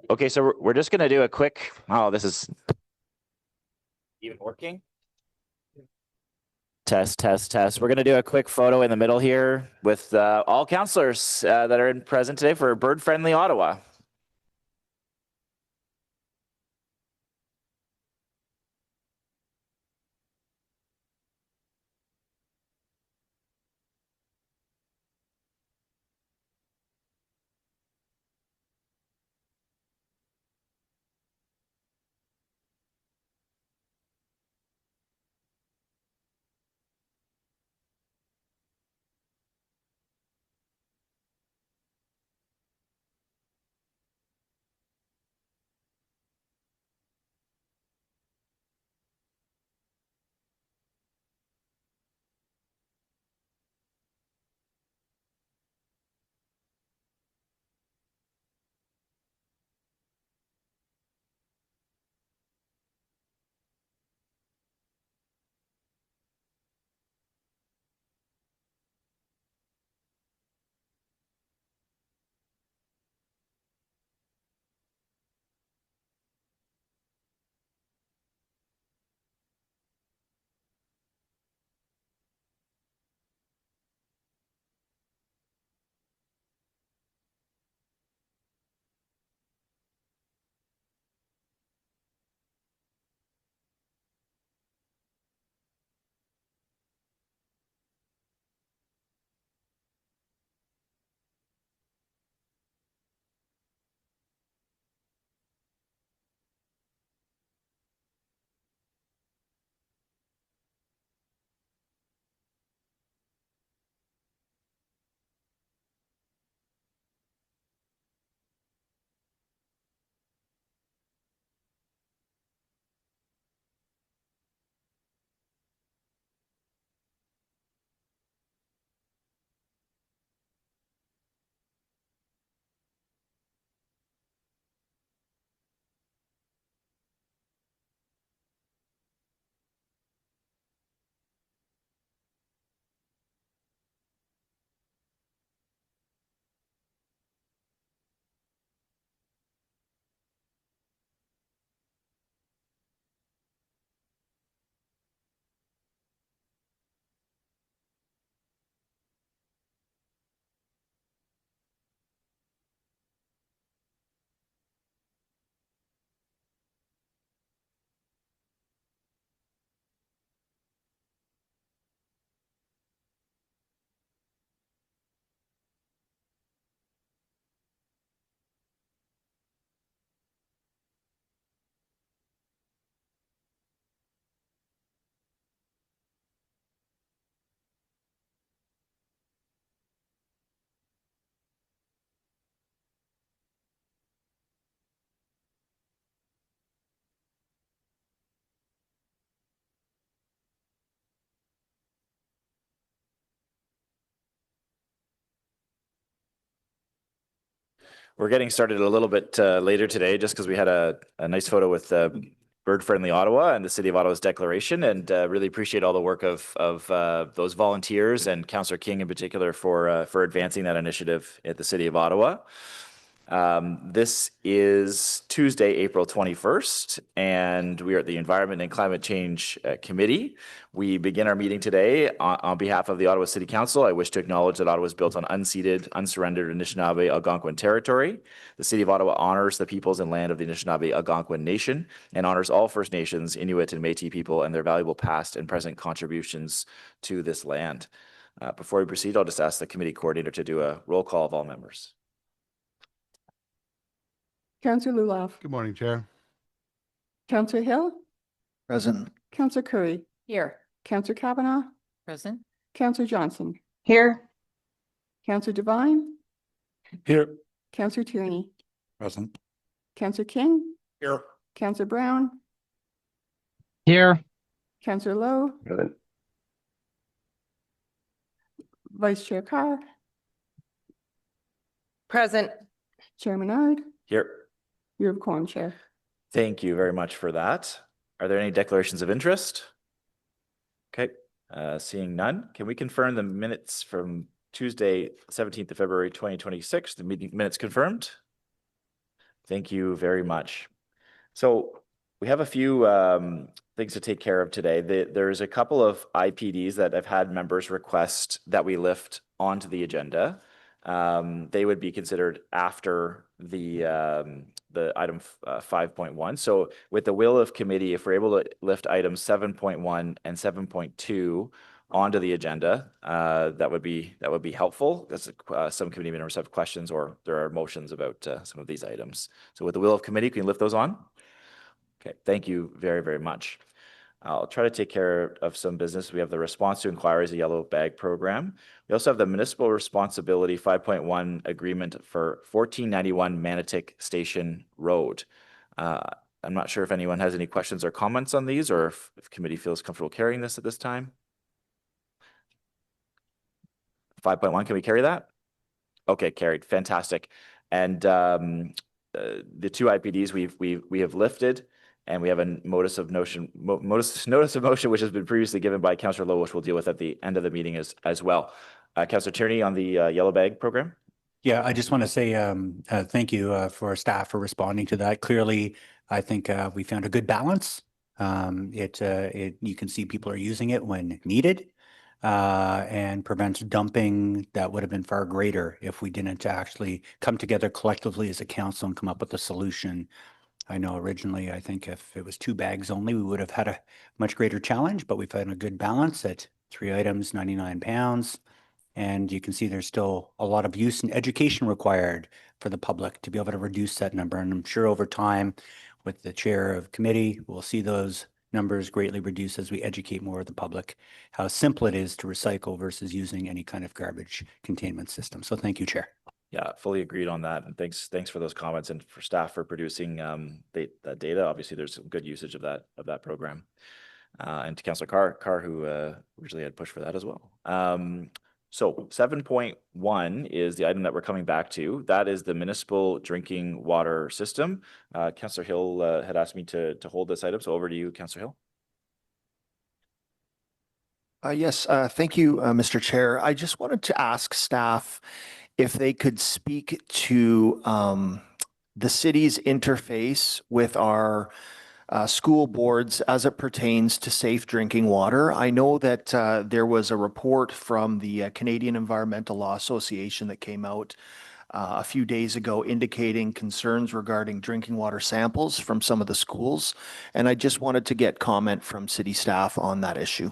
Okay, so we're just going to do a quick, oh, this is even working. Test. We're going to do a quick photo in the middle here with all councillors that are present today for Bird Friendly Ottawa. We're getting started a little bit later today just because we had a nice photo with Bird Friendly Ottawa and the City of Ottawa's declaration, and really appreciate all the work of those volunteers and Councillor King in particular for advancing that initiative at the City of Ottawa. This is Tuesday, April 21st, and we are at the Environment and Climate Change Committee. We begin our meeting today on behalf of the Ottawa City Council. I wish to acknowledge that Ottawa is built on unceded, unsurrendered Anishinaabe Algonquin territory. The City of Ottawa honors the peoples and land of the Anishinaabe Algonquin Nation and honors all First Nations, Inuit, and Métis people and their valuable past and present contributions to this land. Before we proceed, I'll just ask the committee coordinator to do a roll call of all members. Councillor Luloff. Good morning, Chair. Councillor Hill. Present. Councillor Curry. Here. Councillor Kavanaugh. Present. Councillor Johnson. Here. Councillor Devine. Here. Councillor Tierney. Present. Councillor King. Here. Councillor Brown. Here. Councillor Lowe. Good. Vice Chair Carr. Present. Chair Menard. Here. You have quorum, Chair. Thank you very much for that. Are there any declarations of interest? Okay, seeing none, can we confirm the minutes from Tuesday, 17th of February, 2026? The meeting minutes confirmed. Thank you very much. So we have a few things to take care of today. There's a couple of IPDs that I've had members request that we lift onto the agenda. They would be considered after the item 5.1. So with the will of committee, if we're able to lift items 7.1 and 7.2 onto the agenda, that would be helpful. Because some committee members have questions or there are motions about some of these items. So with the will of committee, can you lift those on? Okay, thank you very, very much. I'll try to take care of some business. We have the response to inquiries, a yellow bag program. We also have the municipal responsibility 5.1 agreement for 1491 Manotick Station Road. I'm not sure if anyone has any questions or comments on these, or if committee feels comfortable carrying this at this time. 5.1, can we carry that? Okay, carried. Fantastic. And the two IPDs we have lifted, and we have a notice of motion which has been previously given by Councillor Lowe, which we'll deal with at the end of the meeting as well. Councillor Tierney on the yellow bag program. Yeah, I just want to say thank you for staff for responding to that. Clearly, I think we found a good balance. You can see people are using it when needed and prevents dumping that would have been far greater if we didn't actually come together collectively as a council and come up with a solution. I know originally, I think if it was 2 bags only, we would have had a much greater challenge, but we've had a good balance at 3 items, 99 pounds. And you can see there's still a lot of use and education required for the public to be able to reduce that number. And I'm sure over time, with the chair of committee, we'll see those numbers greatly reduce as we educate more of the public how simple it is to recycle versus using any kind of garbage containment system. So thank you, Chair. Yeah, fully agreed on that. And thanks for those comments and for staff for producing that data. Obviously, there's some good usage of that program. And to Councillor Carr, who originally had pushed for that as well. So 7.1 is the item that we're coming back to. That is the municipal drinking water system. Councillor Hill had asked me to hold this item. So over to you, Councillor Hill. Yes, thank you, Mr. Chair. I just wanted to ask staff if they could speak to the city's interface with our school boards as it pertains to safe drinking water. I know that there was a report from the Canadian Environmental Law Association that came out a few days ago indicating concerns regarding drinking water samples from some of the schools. And I just wanted to get comment from city staff on that issue.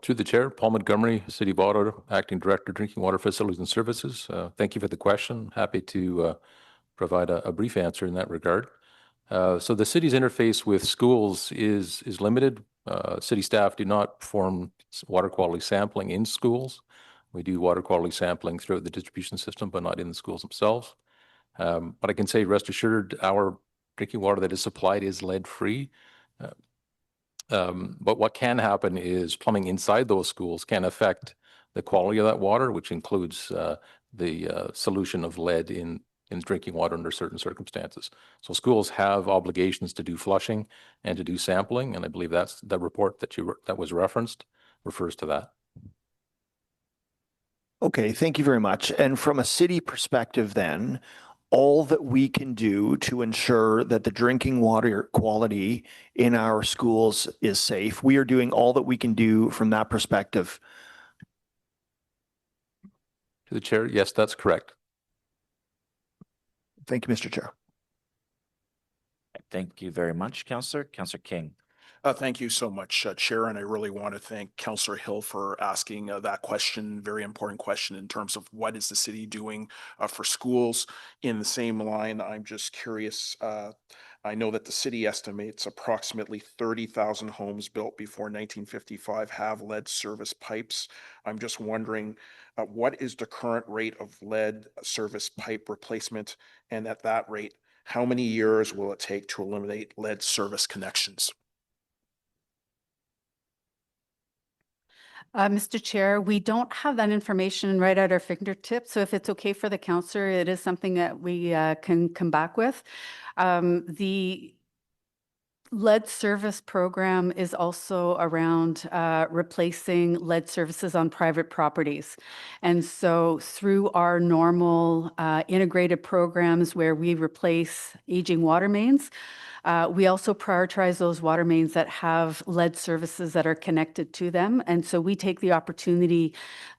Through the chair, Paul Montgomery, City of Ottawa, Acting Director, Drinking Water Facilities and Services. Thank you for the question. Happy to provide a brief answer in that regard. So the city's interface with schools is limited. City staff do not perform water quality sampling in schools. We do water quality sampling throughout the distribution system, but not in the schools themselves. But I can say, rest assured, our drinking water that is supplied is lead-free. But what can happen is plumbing inside those schools can affect the quality of that water, which includes the solution of lead in drinking water under certain circumstances. So schools have obligations to do flushing and to do sampling, and I believe that's the report that was referenced refers to that. Okay, thank you very much. And from a city perspective then, all that we can do to ensure that the drinking water quality in our schools is safe, we are doing all that we can do from that perspective. To the chair, yes, that's correct. Thank you, Mr. Chair. Thank you very much, Councillor. Councillor King. Thank you so much, Chair, and I really want to thank Councillor Hill for asking that question, very important question in terms of what is the city doing for schools. In the same line, I'm just curious, I know that the city estimates approximately 30,000 homes built before 1955 have lead service pipes. I'm just wondering, what is the current rate of lead service pipe replacement? And at that rate, how many years will it take to eliminate lead service connections? Mr. Chair, we don't have that information right at our fingertips. So if it's okay for the councillor, it is something that we can come back with. The lead service program is also around replacing lead services on private properties. And so through our normal integrated programs where we replace aging water mains, we also prioritize those water mains that have lead services that are connected to them. And so we take the opportunity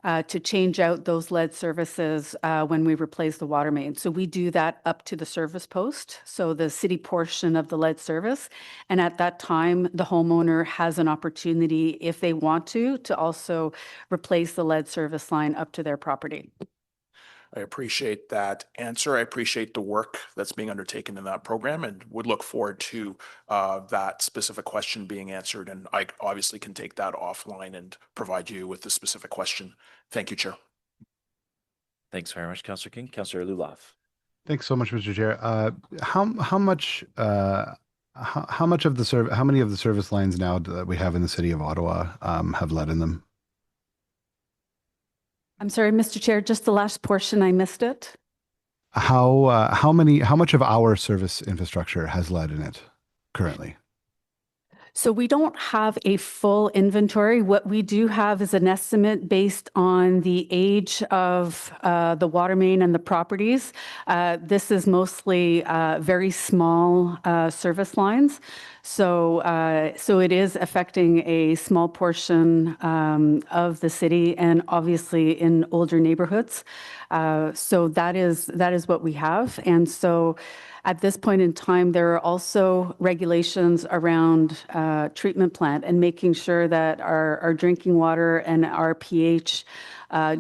to change out those lead services when we replace the water main. So we do that up to the service post, so the city portion of the lead service. And at that time, the homeowner has an opportunity, if they want to also replace the lead service line up to their property. I appreciate that answer. I appreciate the work that's being undertaken in that program and would look forward to that specific question being answered. And I obviously can take that offline and provide you with the specific question. Thank you, Chair. Thanks very much, Councillor King. Councillor Luloff. Thanks so much, Mr. Chair. How much of the how many of the service lines now that we have in the city of Ottawa have lead in them? I'm sorry, Mr. Chair, just the last portion, I missed it. How much of our service infrastructure has lead in it currently? So we don't have a full inventory. What we do have is an estimate based on the age of the water main and the properties. This is mostly very small service lines. So it is affecting a small portion of the city and obviously in older neighborhoods. So that is what we have. And so at this point in time, there are also regulations around treatment plant and making sure that our drinking water and our pH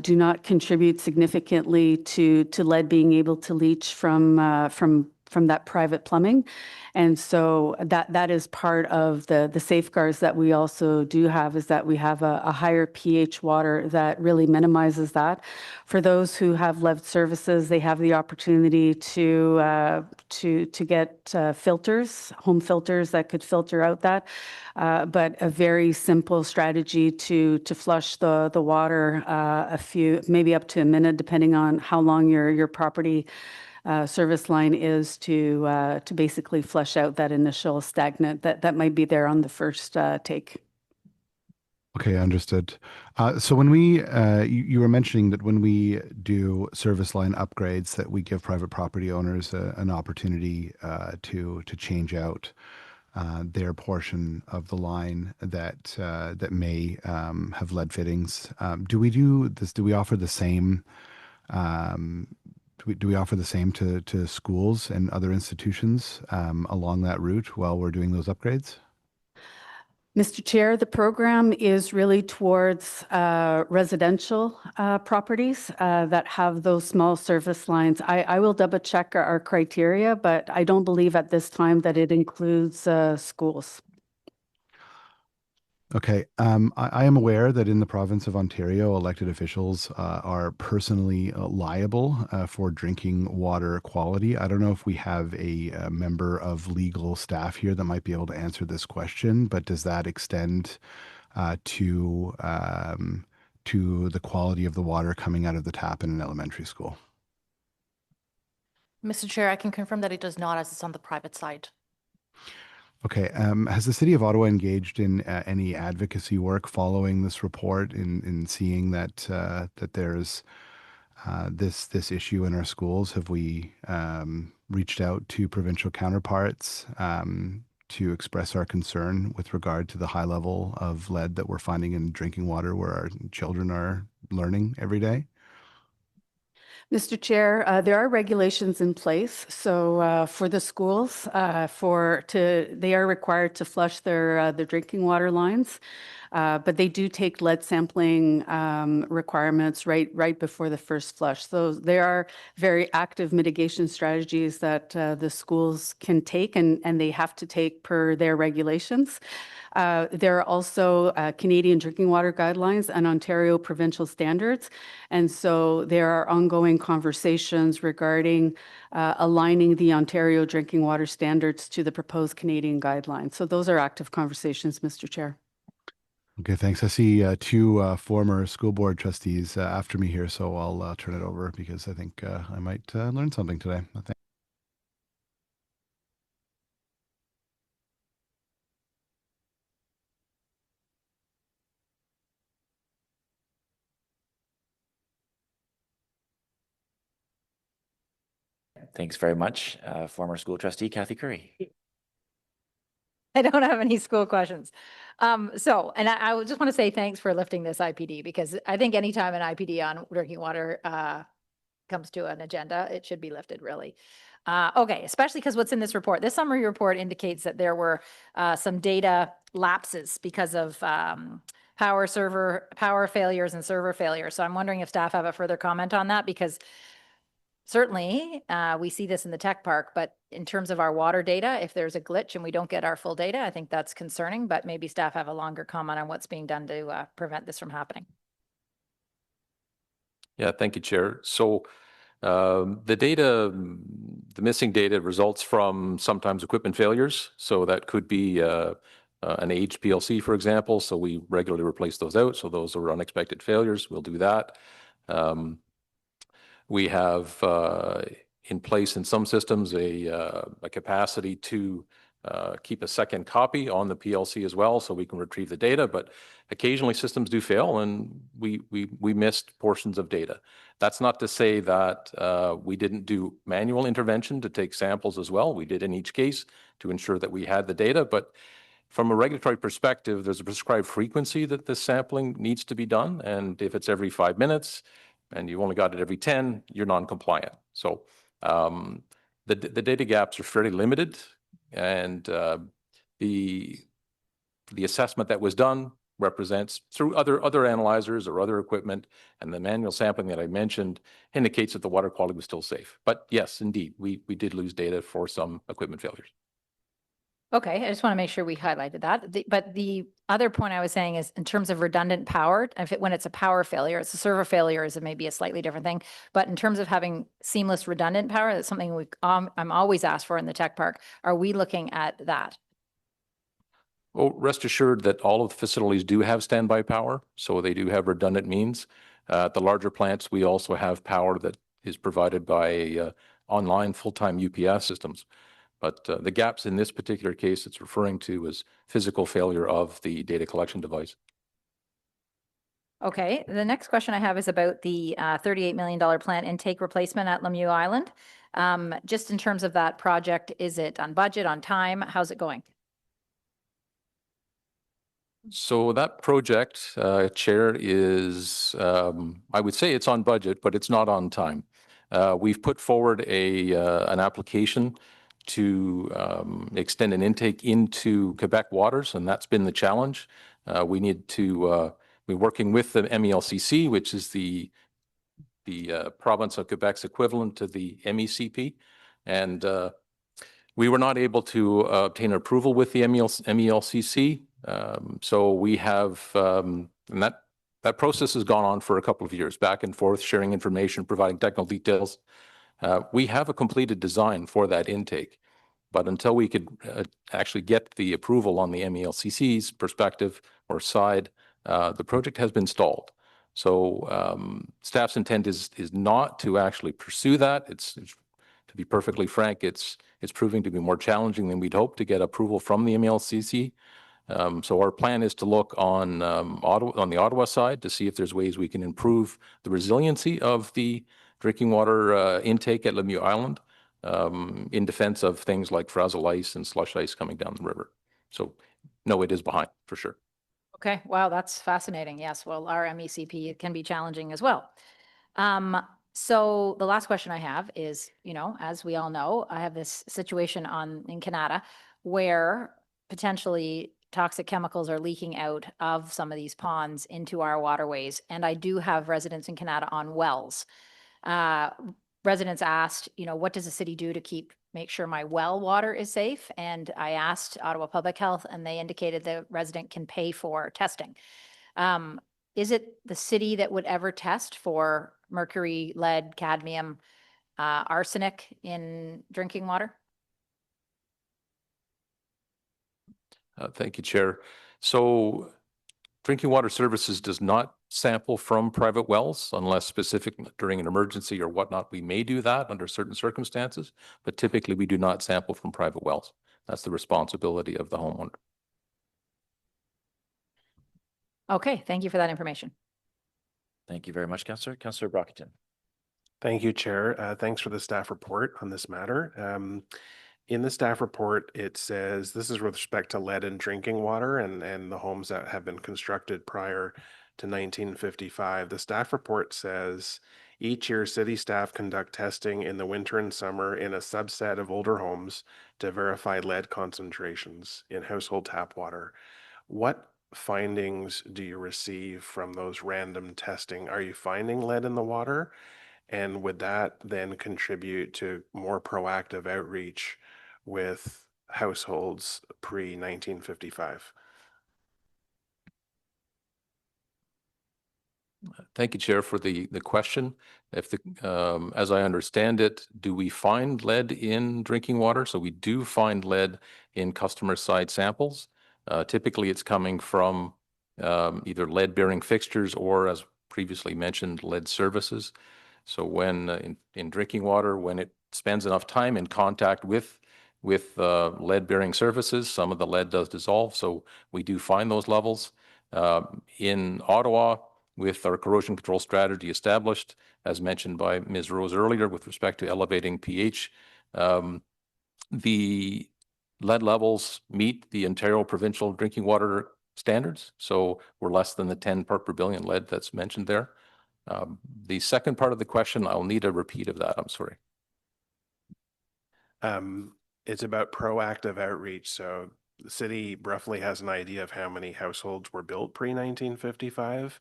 do not contribute significantly to lead being able to leach from that private plumbing. And so that is part of the safeguards that we also do have, is that we have a higher pH water that really minimizes that. For those who have lead services, they have the opportunity to get filters, home filters that could filter out that. But a very simple strategy to flush the water maybe up to a minute, depending on how long your property service line is to basically flush out that initial stagnant that might be there on the first take. Okay, understood. So when you were mentioning that when we do service line upgrades, that we give private property owners an opportunity to change out their portion of the line that may have lead fittings. Do we do this? Do we offer the same? Do we offer the same to schools and other institutions along that route while we're doing those upgrades? Mr. Chair, the program is really towards residential properties that have those small service lines. I will double check our criteria, but I don't believe at this time that it includes schools. Okay. I am aware that in the province of Ontario, elected officials are personally liable for drinking water quality. I don't know if we have a member of legal staff here that might be able to answer this question, but does that extend to the quality of the water coming out of the tap in an elementary school? Mr. Chair, I can confirm that it does not, as it's on the private side. Okay. Has the City of Ottawa engaged in any advocacy work following this report in seeing that that there's this issue in our schools? Have we reached out to provincial counterparts to express our concern with regard to the high level of lead that we're finding in drinking water where our children are learning every day? Mr. Chair, there are regulations in place. So for the schools, they are required to flush their drinking water lines, but they do take lead sampling requirements right before the first flush. So there are very active mitigation strategies that the schools can take, and they have to take per their regulations. There are also Canadian drinking water guidelines and Ontario provincial standards. And so there are ongoing conversations regarding aligning the Ontario drinking water standards to the proposed Canadian guidelines. So those are active conversations, Mr. Chair. Okay, thanks. I see two former school board trustees after me here, so I'll turn it over because I think I might learn something today. thanks very much. Former school trustee Kathy Curry. I don't have any school questions. And I would just want to say thanks for lifting this IPD, because I think anytime an IPD on drinking water comes to an agenda, it should be lifted, really. Okay, especially because what's in this report. This summary report indicates that there were some data lapses because of power failures and server failures. So I'm wondering if staff have a further comment on that, because certainly, we see this in the tech park, but in terms of our water data, if there's a glitch and we don't get our full data, I think that's concerning, but maybe staff have a longer comment on what's being done to prevent this from happening. Yeah, thank you, Chair. So the data, the missing data results from sometimes equipment failures. So that could be an aged PLC, for example. So we regularly replace those out. So those are unexpected failures. We'll do that. We have in place in some systems a capacity to keep a second copy on the PLC as well, so we can retrieve the data. But occasionally systems do fail, and we missed portions of data. That's not to say that we didn't do manual intervention to take samples as well. We did in each case to ensure that we had the data, but from a regulatory perspective, there's a prescribed frequency that this sampling needs to be done. And if it's every 5 minutes and you've only got it every 10, you're non-compliant. So the data gaps are fairly limited. And the assessment that was done represents through other analyzers or other equipment, and the manual sampling that I mentioned indicates that the water quality was still safe. But yes, indeed, we did lose data for some equipment failures. Okay, I just want to make sure we highlighted that. But the other point I was saying is in terms of redundant power, when it's a power failure, it's a server failure is maybe a slightly different thing. But in terms of having seamless redundant power, that's something I'm always asked for in the tech park. Are we looking at that? Well, rest assured that all of the facilities do have standby power, so they do have redundant means. At the larger plants, we also have power that is provided by online full-time UPS systems. But the gaps in this particular case it's referring to is physical failure of the data collection device. Okay, the next question I have is about the $38 million plant intake replacement at Lemieux Island. Just in terms of that project, is it on budget, on time? How's it going? So that project, Chair, is, I would say it's on budget, but it's not on time. We've put forward an application to extend an intake into Quebec waters, and that's been the challenge. We need to be working with the MELCC, which is the province of Quebec's equivalent to the MECP, and we were not able to obtain approval with the MELCC. So we have, and that process has gone on for a couple of years, back and forth, sharing information, providing technical details. We have a completed design for that intake, but until we could actually get the approval on the MELCC's perspective or side, the project has been stalled. So staff's intent is not to actually pursue that. It's to be perfectly frank, it's proving to be more challenging than we'd hoped to get approval from the MELCC. So our plan is to look on the Ottawa side to see if there's ways we can improve the resiliency of the drinking water intake at Lemieux Island in defense of things like frazzle ice and slush ice coming down the river. So no, it is behind for sure. Okay, wow, that's fascinating. Yes, well, our MECP can be challenging as well. So the last question I have is, as we all know, I have this situation in Canada where potentially toxic chemicals are leaking out of some of these ponds into our waterways. And I do have residents in Canada on wells. Residents asked, what does the city do to make sure my well water is safe? And I asked Ottawa Public Health, and they indicated the resident can pay for testing. Is it the city that would ever test for mercury, lead, cadmium, arsenic in drinking water? Thank you, Chair. So Drinking Water Services does not sample from private wells unless specific during an emergency or whatnot. We may do that under certain circumstances, but typically we do not sample from private wells. That's the responsibility of the homeowner. Okay, thank you for that information. Thank you very much, Councillor. Councillor Brockington. Thank you, Chair. Thanks for the staff report on this matter. In the staff report, it says this is with respect to lead in drinking water and the homes that have been constructed prior to 1955. The staff report says each year city staff conduct testing in the winter and summer in a subset of older homes to verify lead concentrations in household tap water. What findings do you receive from those random testing? Are you finding lead in the water? And would that then contribute to more proactive outreach with households pre-1955? Thank you, Chair, for the question. If as I understand it, do we find lead in drinking water? So we do find lead in customer side samples. Typically, it's coming from either lead-bearing fixtures or, as previously mentioned, lead services. So when in drinking water, when it spends enough time in contact with lead-bearing surfaces, some of the lead does dissolve. So we do find those levels. In Ottawa, with our corrosion control strategy established, as mentioned by Ms. Rose earlier, with respect to elevating pH, the lead levels meet the Ontario provincial drinking water standards. So we're less than the 10 part per billion lead that's mentioned there. The second part of the question, I'll need a repeat of that. I'm sorry. It's about proactive outreach. So the city roughly has an idea of how many households were built pre-1955.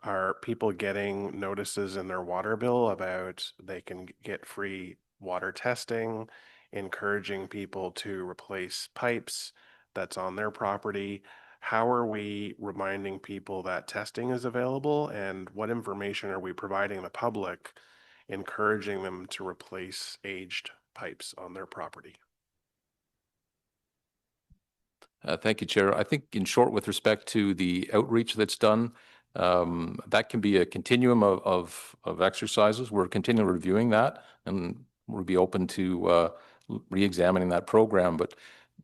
Are people getting notices in their water bill about they can get free water testing, encouraging people to replace pipes that's on their property? How are we reminding people that testing is available, and what information are we providing the public, encouraging them to replace aged pipes on their property? Thank you, Chair. I think in short, with respect to the outreach that's done, that can be a continuum of exercises. We're continually reviewing that, and we'll be open to re-examining that program. But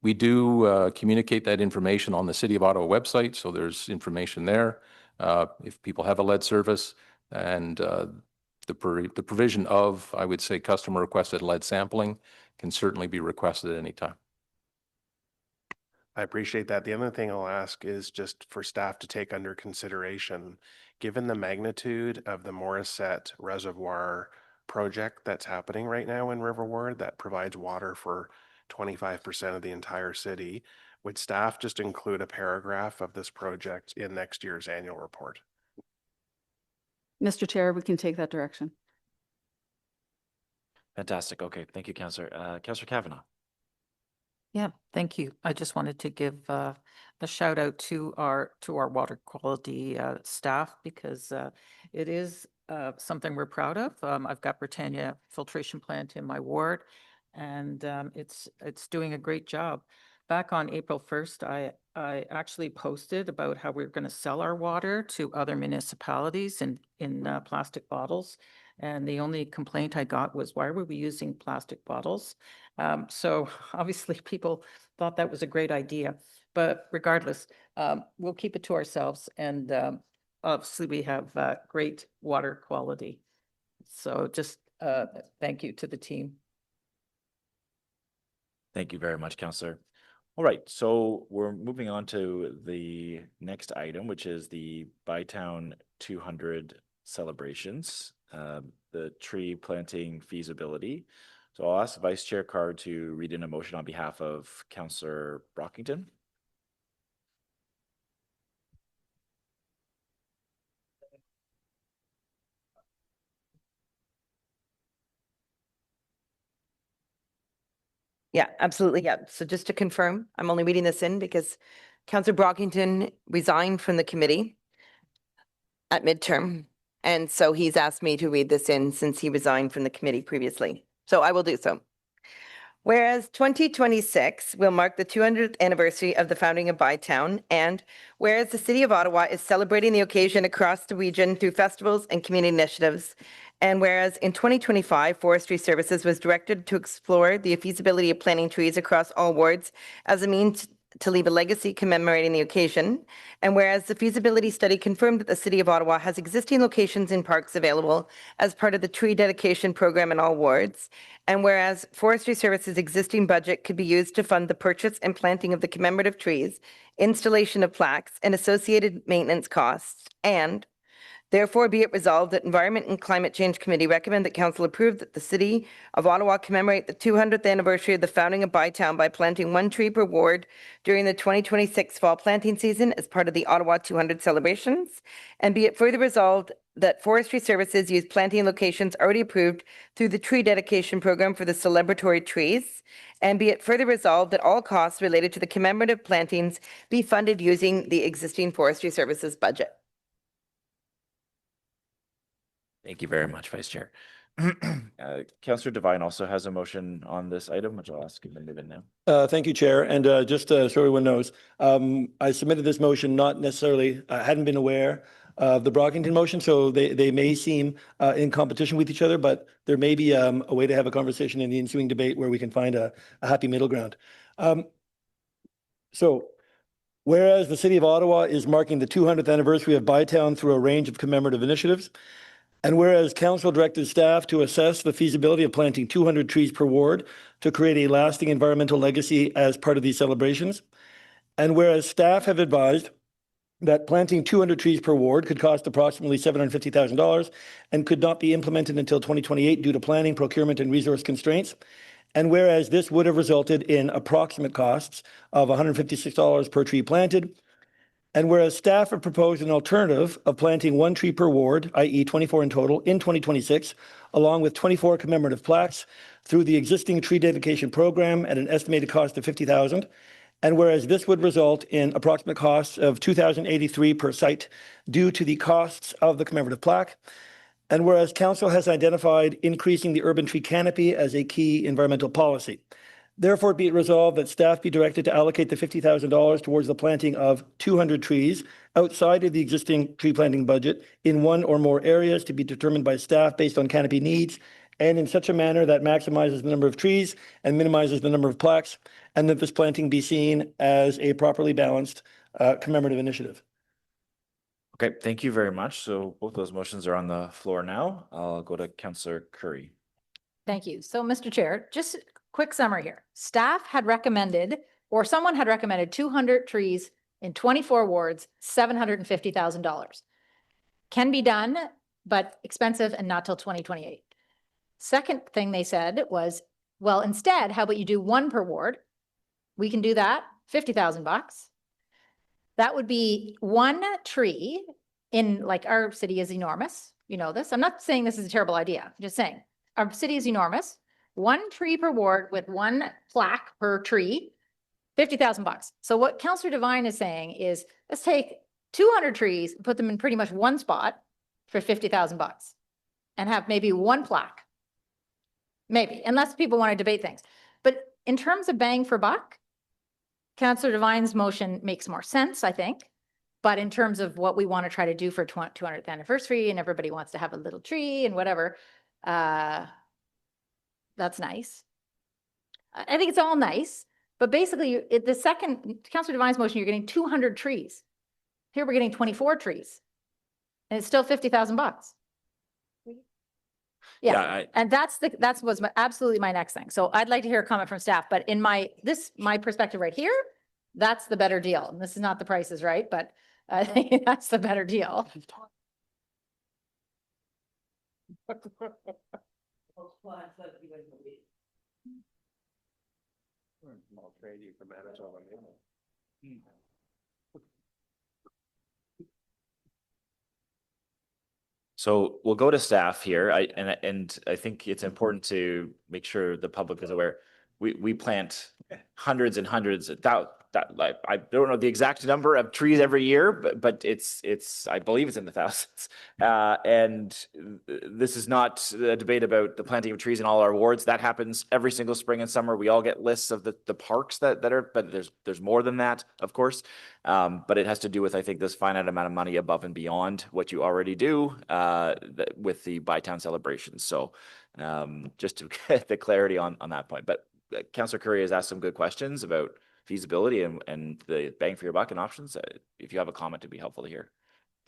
we do communicate that information on the City of Ottawa website, so there's information there. If people have a lead service, and the provision of, I would say, customer requested lead sampling can certainly be requested at any time. I appreciate that. The other thing I'll ask is just for staff to take under consideration, given the magnitude of the Morissette Reservoir project that's happening right now in River Ward that provides water for 25% of the entire city, would staff just include a paragraph of this project in next year's annual report? Mr. Chair, we can take that direction. Fantastic. Okay. Thank you, Councillor. Councillor Kavanagh. Yeah, thank you. I just wanted to give a shout out to our water quality staff, because it is something we're proud of. I've got Britannia filtration plant in my ward, and it's doing a great job. Back on April 1st, I actually posted about how we're going to sell our water to other municipalities in plastic bottles. And the only complaint I got was, why were we using plastic bottles? So obviously people thought that was a great idea, but regardless, we'll keep it to ourselves. And obviously we have great water quality. So just thank you to the team. Thank you very much, Councillor. All right, so we're moving on to the next item, which is the Bytown 200 celebrations, the tree planting feasibility. So I'll ask Vice Chair Carr to read in a motion on behalf of Councillor Brockington. Yeah, absolutely. Yeah. So just to confirm, I'm only reading this in because Councillor Brockington resigned from the committee at midterm. And so he's asked me to read this in since he resigned from the committee previously. So I will do so. Whereas 2026 will mark the 200th anniversary of the founding of Bytown, and whereas the City of Ottawa is celebrating the occasion across the region through festivals and community initiatives, and whereas in 2025, Forestry Services was directed to explore the feasibility of planting trees across all wards as a means to leave a legacy commemorating the occasion. And whereas the feasibility study confirmed that the City of Ottawa has existing locations in parks available as part of the tree dedication program in all wards. And whereas Forestry Services' existing budget could be used to fund the purchase and planting of the commemorative trees, installation of plaques, and associated maintenance costs. And therefore, be it resolved that Environment and Climate Change Committee recommend that Council approve that the City of Ottawa commemorate the 200th anniversary of the founding of Bytown by planting 1 tree per ward during the 2026 fall planting season as part of the Ottawa 200 celebrations. And be it further resolved that Forestry Services use planting locations already approved through the tree dedication program for the celebratory trees. And be it further resolved that all costs related to the commemorative plantings be funded using the existing Forestry Services budget. Thank you very much, Vice Chair. Councillor Devine also has a motion on this item, which I'll ask him to move in now. Thank you, Chair. And just so everyone knows, I submitted this motion not necessarily, I hadn't been aware of the Brockington motion, so they may seem in competition with each other, but there may be a way to have a conversation in the ensuing debate where we can find a happy middle ground. So whereas the City of Ottawa is marking the 200th anniversary of Bytown through a range of commemorative initiatives, and whereas Council directed staff to assess the feasibility of planting 200 trees per ward to create a lasting environmental legacy as part of these celebrations, and whereas staff have advised that planting 200 trees per ward could cost approximately $750,000 and could not be implemented until 2028 due to planning, procurement, and resource constraints, and whereas this would have resulted in approximate costs of $156 per tree planted, and whereas staff have proposed an alternative of planting 1 tree per ward, i.e. 24 in total, in 2026, along with 24 commemorative plaques through the existing tree dedication program at an estimated cost of $50,000, and whereas this would result in approximate costs of $2,083 per site due to the costs of the commemorative plaque, and whereas Council has identified increasing the urban tree canopy as a key environmental policy. Therefore, be it resolved that staff be directed to allocate the $50,000 towards the planting of 200 trees outside of the existing tree planting budget in 1 or more areas to be determined by staff based on canopy needs and in such a manner that maximizes the number of trees and minimizes the number of plaques, and that this planting be seen as a properly balanced commemorative initiative. Okay, thank you very much. So both those motions are on the floor now. I'll go to Councillor Curry. Thank you. So, Mr. Chair, just quick summary here. Staff had recommended, or someone had recommended 200 trees in 24 wards, $750,000. Can be done, but expensive and not till 2028. Second thing they said was, well, instead, how about you do 1 per ward? We can do that, $50,000. That would be 1 tree in, like, our city is enormous. You know this. I'm not saying this is a terrible idea. I'm just saying our city is enormous. 1 tree per ward with 1 plaque per tree, $50,000. So what Councillor Devine is saying is, let's take 200 trees and put them in pretty much 1 spot for $50,000 and have maybe 1 plaque. Maybe, unless people want to debate things. But in terms of bang for buck, Councillor Devine's motion makes more sense, I think. But in terms of what we want to try to do for 200th anniversary and everybody wants to have a little tree and whatever, that's nice. I think it's all nice, but basically the second Councillor Devine's motion, you're getting 200 trees. Here we're getting 24 trees and it's still $50,000. Yeah, and that's what's absolutely my next thing. So I'd like to hear a comment from staff, but in my perspective right here, that's the better deal. And this is not the Price is Right, but I think that's the better deal. So we'll go to staff here. And I think it's important to make sure the public is aware. We plant hundreds and hundreds I don't know the exact number of trees every year, but it's I believe it's in the thousands. And this is not a debate about the planting of trees in all our wards. That happens every single spring and summer. We all get lists of the parks that are, but there's more than that, of course. But it has to do with, I think, this finite amount of money above and beyond what you already do with the Bytown celebrations. So just to get the clarity on that point. But Councillor Curry has asked some good questions about feasibility and the bang for your buck and options. If you have a comment, it'd be helpful to hear.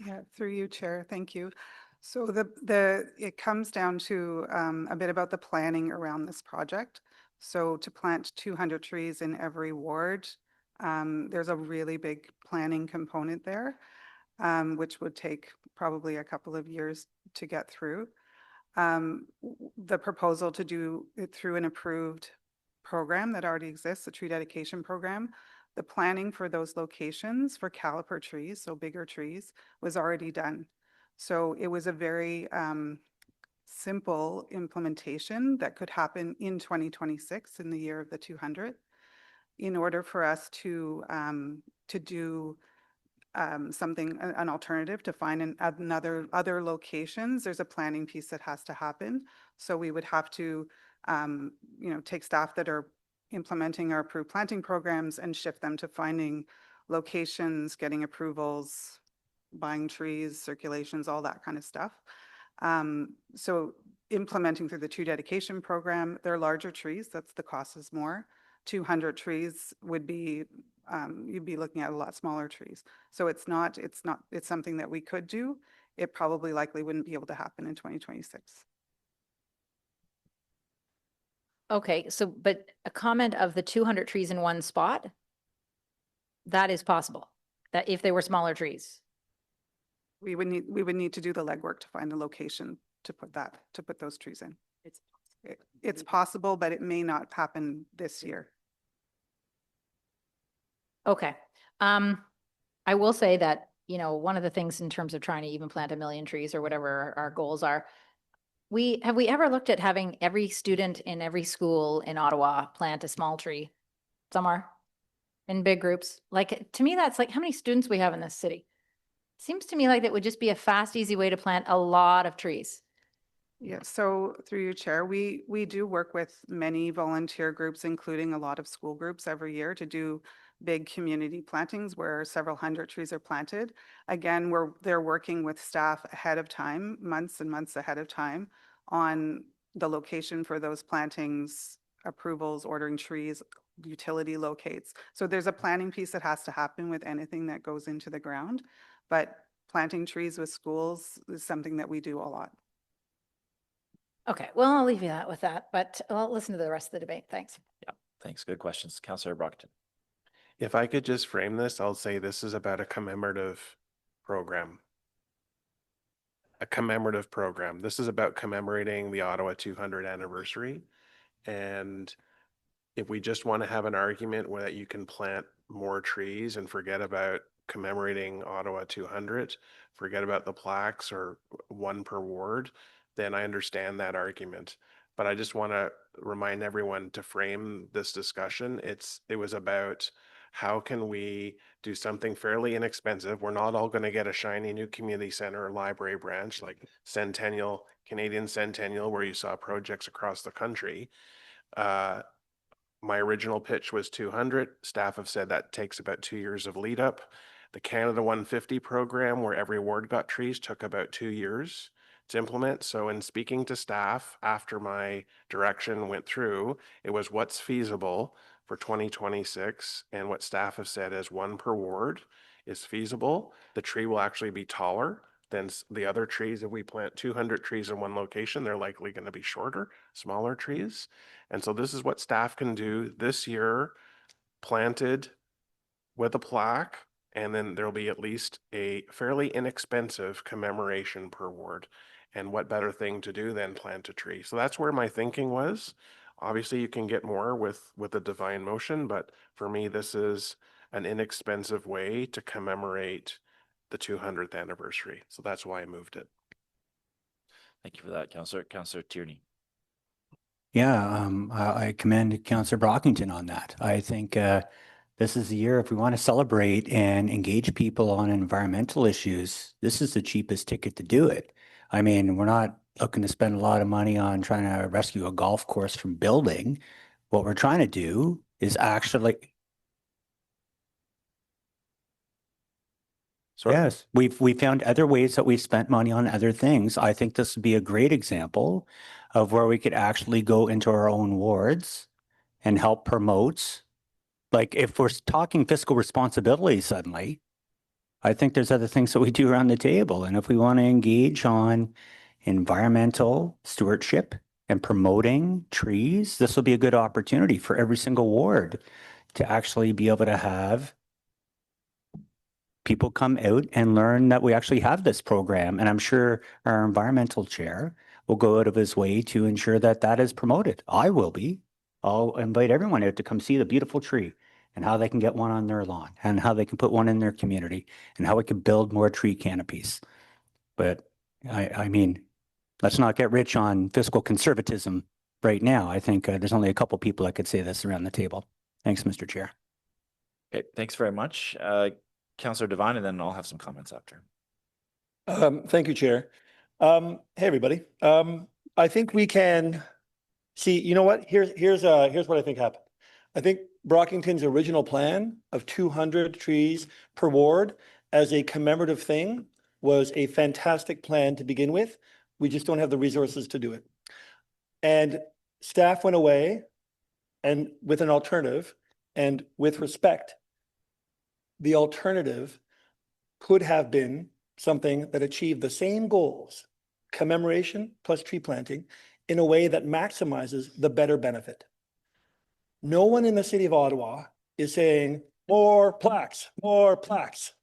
Yeah, through you, Chair. Thank you. So it comes down to a bit about the planning around this project. So to plant 200 trees in every ward, there's a really big planning component there, which would take probably a couple of years to get through. The proposal to do it through an approved program that already exists, the tree dedication program, the planning for those locations for caliper trees, so bigger trees, was already done. So it was a very simple implementation that could happen in 2026, in the year of the 200. In order for us to do something, an alternative, to find other locations, there's a planning piece that has to happen. So we would have to, take staff that are implementing our approved planting programs and shift them to finding locations, getting approvals, buying trees, circulations, all that kind of stuff. So implementing through the tree dedication program, they're larger trees, that's the cost is more. 200 trees would be, you'd be looking at a lot smaller trees. So it's something that we could do. It probably likely wouldn't be able to happen in 2026. Okay, so, but a comment of the 200 trees in one spot, that is possible, that if they were smaller trees. We would need to do the legwork to find the location to put those trees in. It's possible, but it may not happen this year. Okay. I will say that, one of the things in terms of trying to even plant 1 million trees or whatever our goals are, have we ever looked at having every student in every school in Ottawa plant a small tree somewhere in big groups? Like, to me, that's like how many students we have in this city. Seems to me like that would just be a fast, easy way to plant a lot of trees. Yeah, so through you, Chair, we do work with many volunteer groups, including a lot of school groups every year, to do big community plantings where several hundred trees are planted. Again, they're working with staff ahead of time, months and months ahead of time, on the location for those plantings, approvals, ordering trees, utility locates. So there's a planning piece that has to happen with anything that goes into the ground, but planting trees with schools is something that we do a lot. Okay, well, I'll leave you that with that, but I'll listen to the rest of the debate. Thanks. Yeah, thanks. Good questions. Councillor Brockton. If I could just frame this, I'll say this is about a commemorative program. A commemorative program. This is about commemorating the Ottawa 200 anniversary. And if we just want to have an argument where that you can plant more trees and forget about commemorating Ottawa 200, forget about the plaques or one per ward, then I understand that argument. But I just want to remind everyone to frame this discussion. It was about how can we do something fairly inexpensive. We're not all going to get a shiny new community center or library branch like Centennial, Canadian Centennial, where you saw projects across the country. My original pitch was 200. Staff have said that takes about 2 years of lead up. The Canada 150 program, where every ward got trees, took about 2 years to implement. So in speaking to staff after my direction went through, it was what's feasible for 2026. And what staff have said is one per ward is feasible. The tree will actually be taller than the other trees. If we plant 200 trees in one location, they're likely going to be shorter, smaller trees. And so this is what staff can do this year, planted with a plaque, and then there'll be at least a fairly inexpensive commemoration per ward. And what better thing to do than plant a tree? So that's where my thinking was. Obviously, you can get more with a divine motion, but for me, this is an inexpensive way to commemorate the 200th anniversary. So that's why I moved it. Thank you for that, Councillor. Councillor Tierney. Yeah, I commend Councillor Brockington on that. I think this is the year, if we want to celebrate and engage people on environmental issues, this is the cheapest ticket to do it. I mean, we're not looking to spend a lot of money on trying to rescue a golf course from building. What we're trying to do is actually... Sorry? Yes, we found other ways that we've spent money on other things. I think this would be a great example of where we could actually go into our own wards and help promote Like if we're talking fiscal responsibility suddenly, I think there's other things that we do around the table. And if we want to engage on environmental stewardship and promoting trees, this will be a good opportunity for every single ward to actually be able to have people come out and learn that we actually have this program. And I'm sure our environmental chair will go out of his way to ensure that that is promoted. I will be. I'll invite everyone out to come see the beautiful tree and how they can get one on their lawn and how they can put one in their community and how we can build more tree canopies. But I mean, let's not get rich on fiscal conservatism right now. I think there's only a couple people that could say this around the table. Thanks, Mr. Chair. Okay, thanks very much. Councillor Devine, and then I'll have some comments after. Thank you, Chair. Hey, everybody. I think we can see, you know what? Here's what I think happened. I think Brockington's original plan of 200 trees per ward as a commemorative thing was a fantastic plan to begin with. We just don't have the resources to do it. And staff went away and with an alternative, and with respect, the alternative could have been something that achieved the same goals, commemoration plus tree planting, in a way that maximizes the better benefit. No one in the city of Ottawa is saying more plaques, more plaques.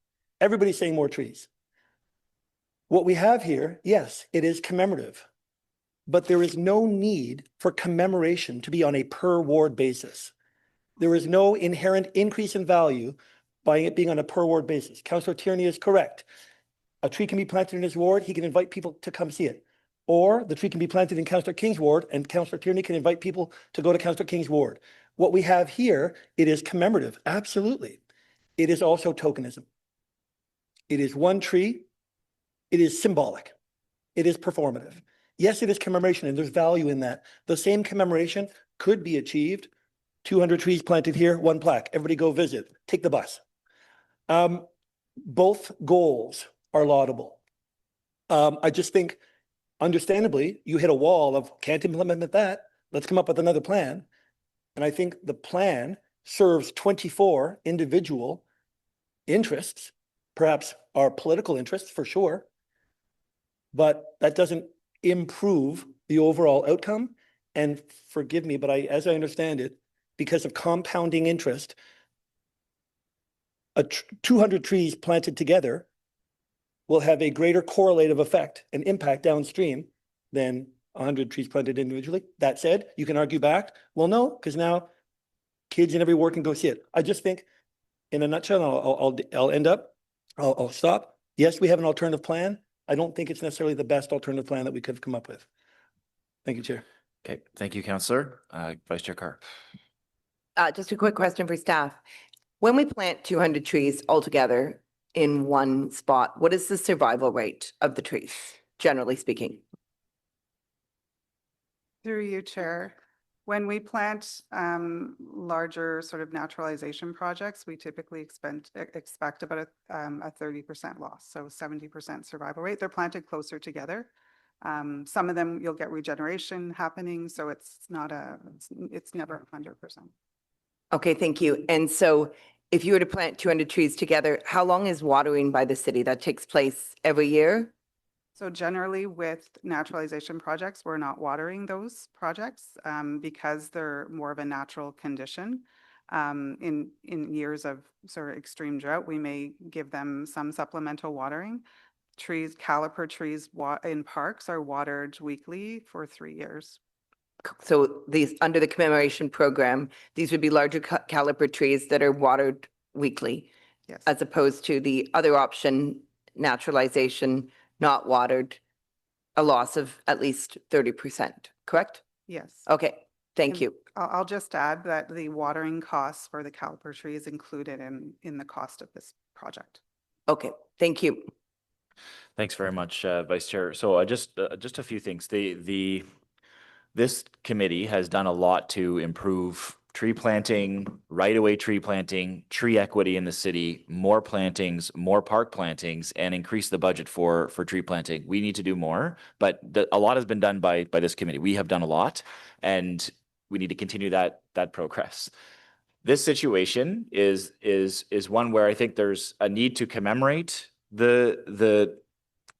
Everybody's saying more trees. What we have here, yes, it is commemorative, but there is no need for commemoration to be on a per ward basis. There is no inherent increase in value by it being on a per ward basis. Councillor Tierney is correct. A tree can be planted in his ward, he can invite people to come see it. Or the tree can be planted in Councillor King's ward and Councillor Tierney can invite people to go to Councillor King's ward. What we have here, it is commemorative, absolutely. It is also tokenism. It is one tree, it is symbolic, it is performative. Yes, it is commemoration and there's value in that. The same commemoration could be achieved, 200 trees planted here, one plaque, everybody go visit, take the bus. Both goals are laudable. I just think, understandably, you hit a wall of can't implement that. Let's come up with another plan. And I think the plan serves 24 individual interests, perhaps our political interests for sure, but that doesn't improve the overall outcome. And forgive me, but as I understand it, because of compounding interest, 200 trees planted together will have a greater correlative effect and impact downstream than 100 trees planted individually. That said, you can argue back, well, no, because now kids in every ward can go see it. I just think, in a nutshell, I'll end up, I'll stop. Yes, we have an alternative plan. I don't think it's necessarily the best alternative plan that we could have come up with. Thank you, Chair. Okay, thank you, Councillor. Vice Chair Carr. Just a quick question for staff. When we plant 200 trees altogether in one spot, what is the survival rate of the trees, generally speaking? Through you, Chair. When we plant larger sort of naturalization projects, we typically expect about a 30% loss, so 70% survival rate. They're planted closer together. Some of them you'll get regeneration happening, so it's never 100%. Okay, thank you. And so if you were to plant 200 trees together, how long is watering by the city? That takes place every year? So generally with naturalization projects, we're not watering those projects because they're more of a natural condition. In years of sort of extreme drought, we may give them some supplemental watering. Trees, caliper trees in parks are watered weekly for 3 years. So these, under the commemoration program, these would be larger caliper trees that are watered weekly, yes, as opposed to the other option, naturalization, not watered, a loss of at least 30%, correct? Yes. Okay, thank And you. I'll just add that the watering costs for the caliper tree is included in the cost of this project. Okay, thank you. Thanks very much, Vice Chair. So just a few things. This committee has done a lot to improve tree planting, right-of-way tree planting, tree equity in the city, more plantings, more park plantings, and increase the budget for tree planting. We need to do more, but a lot has been done by this committee. We have done a lot, and we need to continue that progress. This situation is one where I think there's a need to commemorate the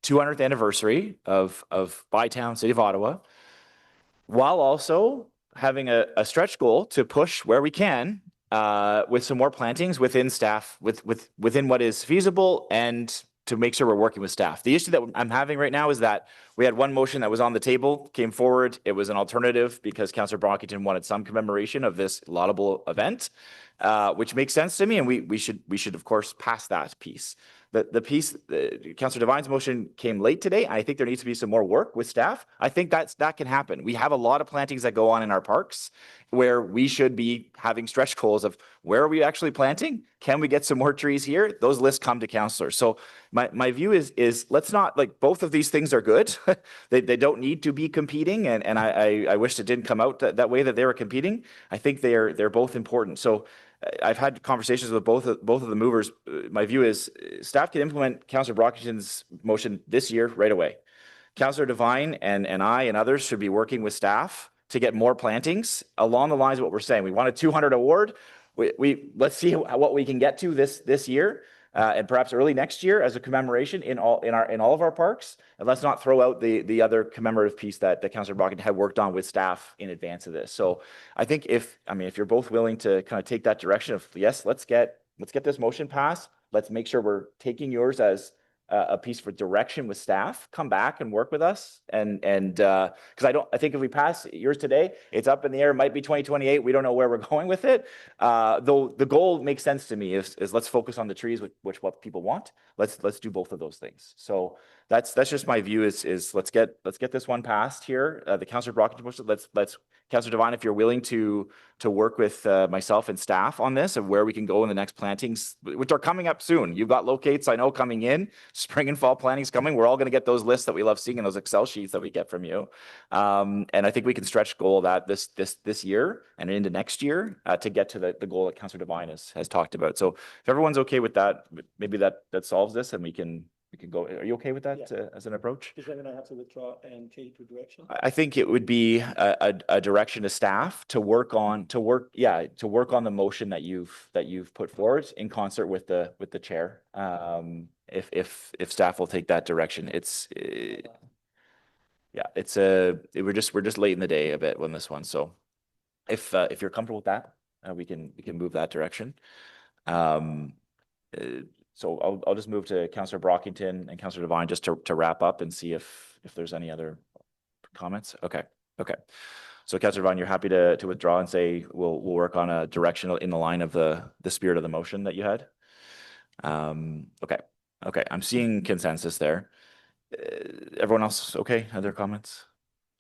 200th anniversary of Bytown, City of Ottawa, while also having a stretch goal to push where we can with some more plantings within staff, within what is feasible, and to make sure we're working with staff. The issue that I'm having right now is that we had one motion that was on the table, came forward. It was an alternative because Councillor Brockington wanted some commemoration of this laudable event, which makes sense to me, and we should of course pass that piece. The piece, Councillor Devine's motion came late today. I think there needs to be some more work with staff. I think that can happen. We have a lot of plantings that go on in our parks where we should be having stretch goals of where are we actually planting? Can we get some more trees here? Those lists come to councillors. So my view is let's not, like, both of these things are good. They don't need to be competing, and I wish it didn't come out that way, that they were competing. I think they're both important. So I've had conversations with both of the movers. My view is staff can implement Councillor Brockington's motion this year right away. Councillor Devine and I and others should be working with staff to get more plantings along the lines of what we're saying. We want a 200 award. Let's see what we can get to this year. And perhaps early next year as a commemoration in all of our parks. And let's not throw out the other commemorative piece that Councillor Brockington had worked on with staff in advance of this. So I think if you're both willing to kind of take that direction of, yes, let's get this motion passed. Let's make sure we're taking yours as a piece for direction with staff. Come back and work with us, and because I think if we pass yours today, it's up in the air. It might be 2028. We don't know where we're going with it. Though the goal makes sense to me is let's focus on the trees, which what people want. Let's do both of those things. So that's just my view. Is let's get this one passed here. The Councillor Brockington motion. Let's Councillor Devine, if you're willing to work with myself and staff on this and where we can go in the next plantings, which are coming up soon. You've got locates, I know, coming in. Spring and fall plantings coming. We're all going to get those lists that we love seeing in those Excel sheets that we get from you. And I think we can stretch goal that this year and into next year to get to the goal that Councillor Devine has talked about. So if everyone's okay with that, maybe that solves this, and we can go. Are you okay with that as an approach? Does that mean I have to withdraw and change to direction? I think it would be a direction to staff to work on the motion that you've put forward in concert with the chair. If staff will take that direction, we're just late in the day a bit on this one. So if you're comfortable with that, we can move that direction. So I'll just move to Councillor Brockington and Councillor Devine just to wrap up and see if there's any other comments. Okay. So Councillor Devine, you're happy to withdraw and say we'll work on a direction in the line of the spirit of the motion that you had. Okay. I'm seeing consensus there. Everyone else okay? Other comments?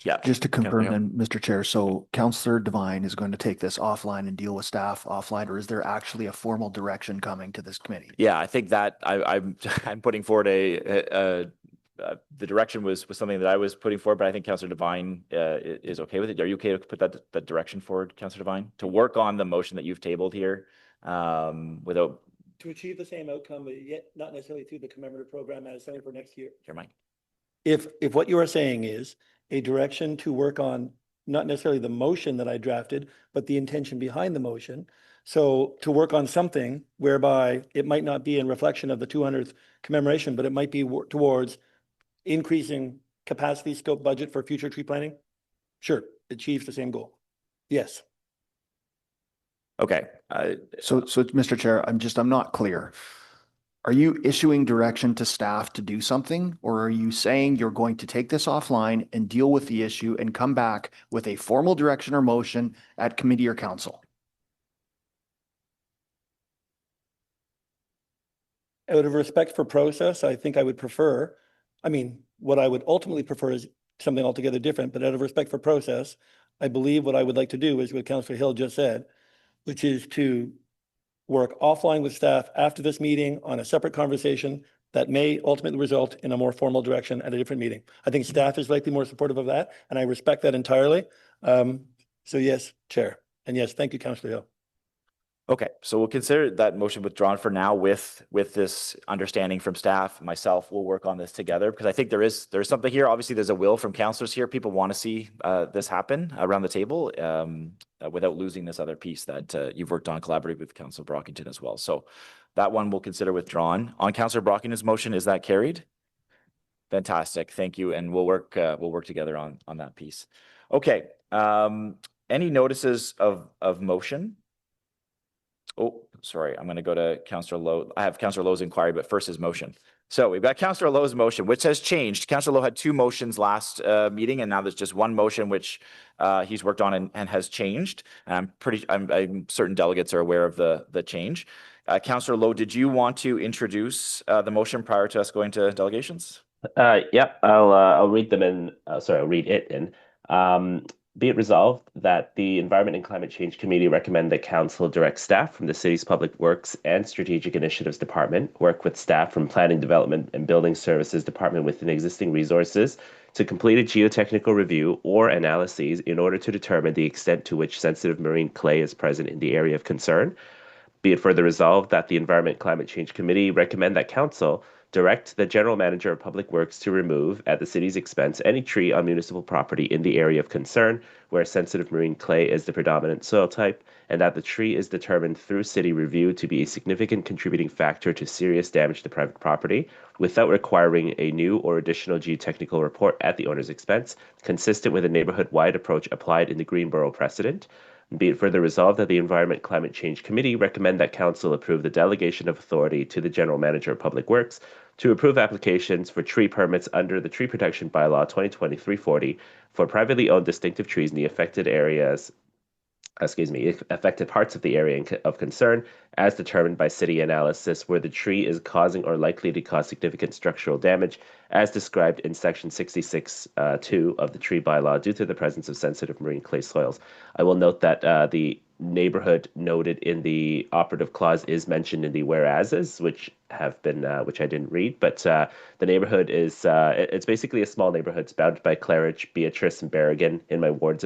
Yeah. Just to confirm yeah. then, Mr. Chair, so Councillor Devine is going to take this offline and deal with staff offline, or is there actually a formal direction coming to this committee? Yeah, I think that I'm putting forward the direction was something that I was putting forward, but I think Councillor Devine is okay with it. Are you okay to put that direction forward, Councillor Devine, to work on the motion that you've tabled here without To achieve the same outcome, but yet not necessarily through the commemorative program as something for next year. your mind? If what you are saying is a direction to work on not necessarily the motion that I drafted, but the intention behind the motion. So to work on something whereby it might not be in reflection of the 200th commemoration, but it might be towards increasing capacity, scope, budget for future tree planting. Sure, achieves the same goal. Yes. Okay. So Mr. Chair, I'm not clear. Are you issuing direction to staff to do something, or are you saying you're going to take this offline and deal with the issue and come back with a formal direction or motion at committee or council? Out of respect for process, I think I would prefer, what I would ultimately prefer is something altogether different, but out of respect for process, I believe what I would like to do is what Councillor Hill just said, which is to work offline with staff after this meeting on a separate conversation that may ultimately result in a more formal direction at a different meeting. I think staff is likely more supportive of that, and I respect that entirely. So yes, Chair. And yes, thank you, Councillor Hill. Okay, so we'll consider that motion withdrawn for now with this understanding from staff. Myself, we'll work on this together because I think there's something here. Obviously, there's a will from councillors here. People want to see this happen around the table. without losing this other piece that you've worked on collaboratively with Councillor Brockington as well. So that one we'll consider withdrawn. On Councillor Brockington's motion, is that carried? Fantastic, thank you, and we'll work together on that piece. Okay, any notices of motion? Oh, sorry, I'm going to go to Councillor Lowe. I have Councillor Lowe's inquiry, but first his motion. So we've got Councillor Lowe's motion, which has changed. Councillor Lowe had two motions last meeting, and now there's just one motion which he's worked on and has changed. And I'm certain delegates are aware of the change. Councillor Lowe, did you want to introduce the motion prior to us going to delegations? Yep, I'll read them in. Sorry, I'll read it in. Be it resolved that the Environment and Climate Change Committee recommend that Council direct staff from the city's Public Works and Strategic Initiatives Department work with staff from Planning, Development, and Building Services Department within existing resources to complete a geotechnical review or analyses in order to determine the extent to which sensitive marine clay is present in the area of concern. Be it further resolved that the Environment Climate Change Committee recommend that Council direct the General Manager of Public Works to remove, at the city's expense, any tree on municipal property in the area of concern where sensitive marine clay is the predominant soil type, and that the tree is determined through city review to be a significant contributing factor to serious damage to private property, without requiring a new or additional geotechnical report at the owner's expense, consistent with a neighborhood-wide approach applied in the Greenboro precedent. Be it further resolved that the Environment Climate Change Committee recommend that Council approve the delegation of authority to the General Manager of Public Works to approve applications for tree permits under the Tree Protection Bylaw 2020-340 for privately owned distinctive trees in the affected areas, affected parts of the area of concern, as determined by city analysis where the tree is causing or likely to cause significant structural damage, as described in section 66(2) of the tree bylaw due to the presence of sensitive marine clay soils. I will note that the neighborhood noted in the operative clause is mentioned in the whereases, which have been which I didn't read, but the neighborhood is it's basically a small neighborhood. It's bounded by Claridge, Beatrice, and Berrigan. In my ward,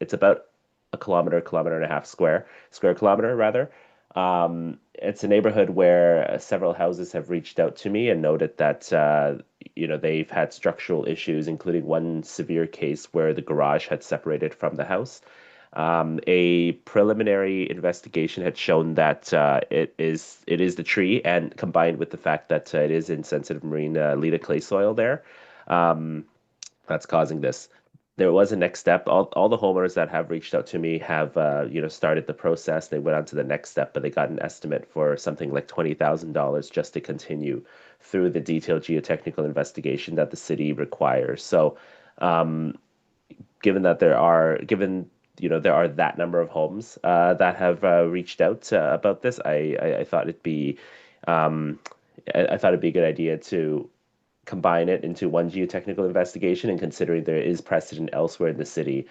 it's about a kilometer and a half square kilometer rather. It's a neighborhood where several houses have reached out to me and noted that they've had structural issues, including one severe case where the garage had separated from the house. A preliminary investigation had shown that it is the tree, and combined with the fact that it is in sensitive marine Leda clay soil there, that's causing this. There was a next step. All the homeowners that have reached out to me have started the process. They went on to the next step, but they got an estimate for something like $20,000 just to continue through the detailed geotechnical investigation that the city requires. So, given there are that number of homes that have reached out about this, I thought it'd be a good idea to combine it into one geotechnical investigation, and considering there is precedent elsewhere in the city,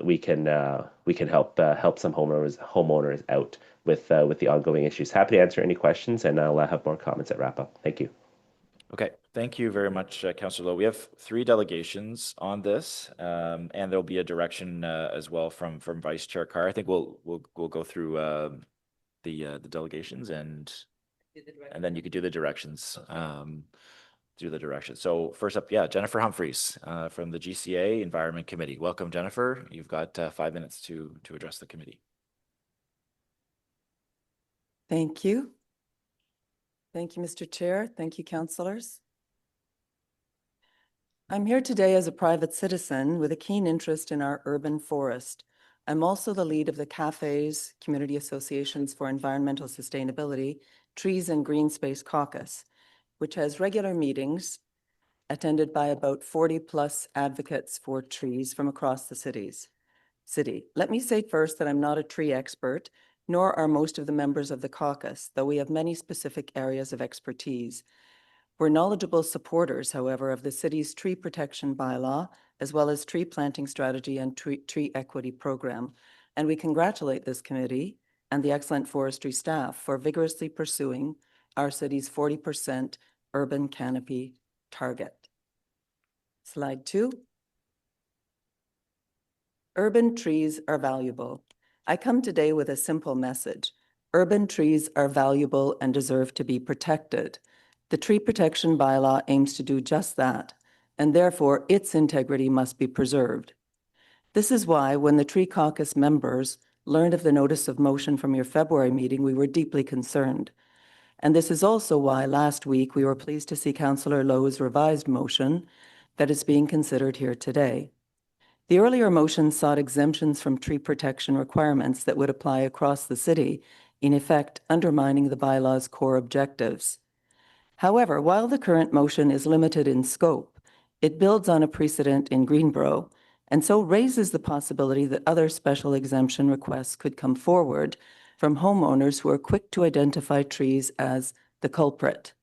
we can help some homeowners out with the ongoing issues. Happy to answer any questions, and I'll have more comments at wrap up. Thank you. Okay, thank you very much, Councillor Lowe. We have 3 delegations on this, and there'll be a direction as well from Vice Chair Carr. I think we'll go through the delegations and then you could do the directions. So first up, Jennifer Humphreys from the GCA Environment Committee. Welcome, Jennifer. You've got 5 minutes to address the committee. Thank you. Thank you, Mr. Chair. Thank you, councillors. I'm here today as a private citizen with a keen interest in our urban forest. I'm also the lead of the CAFE's, Community Associations for Environmental Sustainability, Trees and Green Space Caucus, which has regular meetings attended by about 40+ advocates for trees from across the city. Let me say first that I'm not a tree expert, nor are most of the members of the caucus, though we have many specific areas of expertise. We're knowledgeable supporters, however, of the city's tree protection bylaw, as well as tree planting strategy and tree equity program. And we congratulate this committee and the excellent forestry staff for vigorously pursuing our city's 40% urban canopy target. Slide 2. Urban trees are valuable. I come today with a simple message. Urban trees are valuable and deserve to be protected. The tree protection bylaw aims to do just that, and therefore its integrity must be preserved. This is why when the Tree Caucus members learned of the notice of motion from your February meeting, we were deeply concerned. And this is also why last week we were pleased to see Councillor Lowe's revised motion that is being considered here today. The earlier motion sought exemptions from tree protection requirements that would apply across the city, in effect undermining the bylaw's core objectives. However, while the current motion is limited in scope, it builds on a precedent in Greenboro and so raises the possibility that other special exemption requests could come forward from homeowners who are quick to identify trees as the culprit.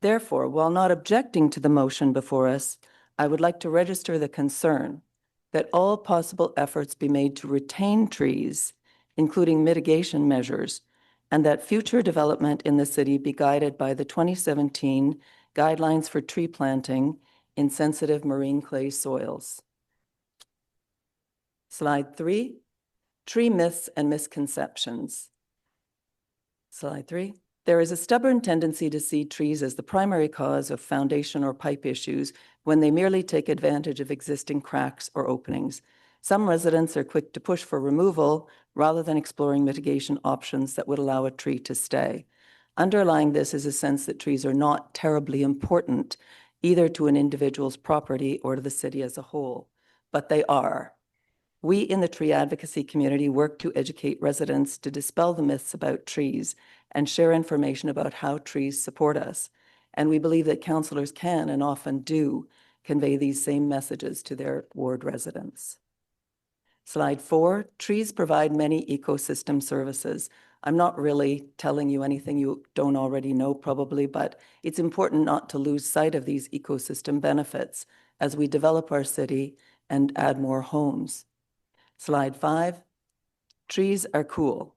Therefore, while not objecting to the motion before us, I would like to register the concern that all possible efforts be made to retain trees, including mitigation measures, and that future development in the city be guided by the 2017 Guidelines for Tree Planting in Sensitive Marine Clay Soils. Slide 3, tree myths and misconceptions. Slide 3. There is a stubborn tendency to see trees as the primary cause of foundation or pipe issues when they merely take advantage of existing cracks or openings. Some residents are quick to push for removal rather than exploring mitigation options that would allow a tree to stay. Underlying this is a sense that trees are not terribly important, either to an individual's property or to the city as a whole, but they are. We in the tree advocacy community work to educate residents to dispel the myths about trees and share information about how trees support us. And we believe that councillors can and often do convey these same messages to their ward residents. Slide 4, trees provide many ecosystem services. I'm not really telling you anything you don't already know probably, but it's important not to lose sight of these ecosystem benefits as we develop our city and add more homes. Slide 5, trees are cool.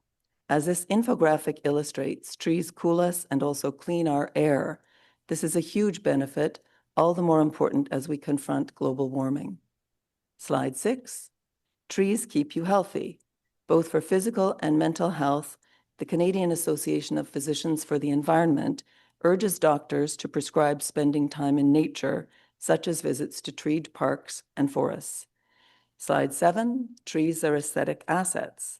As this infographic illustrates, trees cool us and also clean our air. This is a huge benefit, all the more important as we confront global warming. Slide 6, trees keep you healthy. Both for physical and mental health, the Canadian Association of Physicians for the Environment urges doctors to prescribe spending time in nature, such as visits to treed parks and forests. Slide 7, trees are aesthetic assets.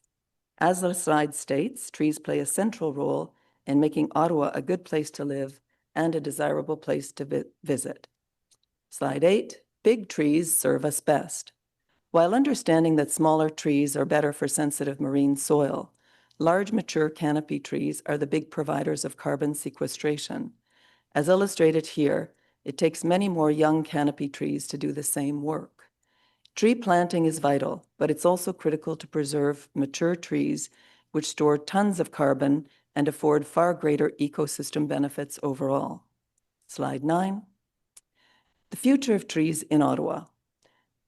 As the slide states, trees play a central role in making Ottawa a good place to live and a desirable place to visit. Slide 8, big trees serve us best. While understanding that smaller trees are better for sensitive marine soil, large mature canopy trees are the big providers of carbon sequestration. As illustrated here, it takes many more young canopy trees to do the same work. Tree planting is vital, but it's also critical to preserve mature trees, which store tons of carbon and afford far greater ecosystem benefits overall. Slide 9. The future of trees in Ottawa.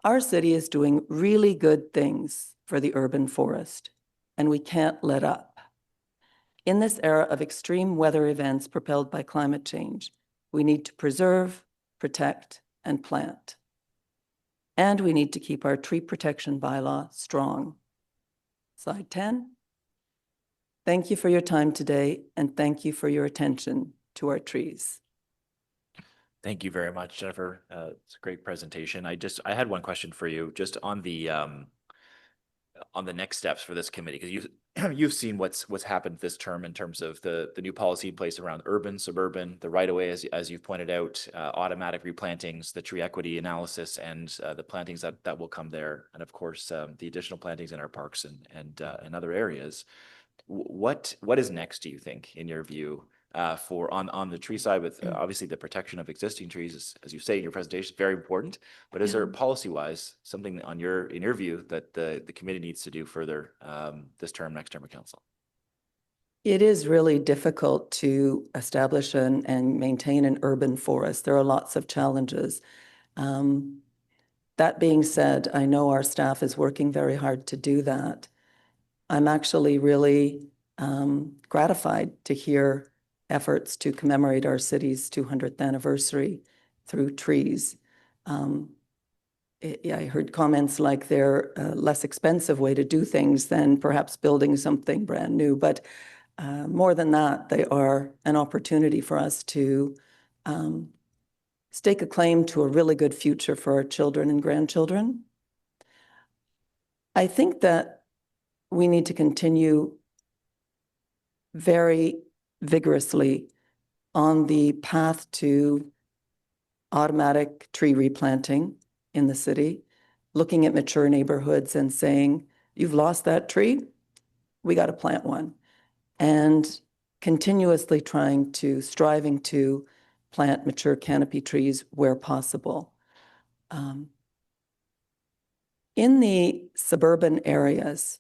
Our city is doing really good things for the urban forest, and we can't let up. In this era of extreme weather events propelled by climate change, we need to preserve, protect, and plant. And we need to keep our tree protection bylaw strong. Slide 10. Thank you for your time today, and thank you for your attention to our trees. Thank you very much, Jennifer. It's a great presentation. I had one question for you, just on the next steps for this committee, because you've seen what's happened this term in terms of the new policy in place around urban, suburban, the right of way, as you've pointed out, automatic replantings, the tree equity analysis, and the plantings that will come there, and of course the additional plantings in our parks and other areas. What is next, do you think, in your view, for on the tree side, with obviously the protection of existing trees, as you say in your presentation, is very important, but is there policy-wise something in your view that the committee needs to do further this term, next term of council? It is really difficult to establish and maintain an urban forest. There are lots of challenges. That being said, I know our staff is working very hard to do that. I'm actually really gratified to hear efforts to commemorate our city's 200th anniversary through trees. I heard comments like they're a less expensive way to do things than perhaps building something brand new, but more than that, they are an opportunity for us to stake a claim to a really good future for our children and grandchildren. I think that we need to continue very vigorously on the path to automatic tree replanting in the city, looking at mature neighborhoods and saying, you've lost that tree, we got to plant one. And continuously striving to plant mature canopy trees where possible. In the suburban areas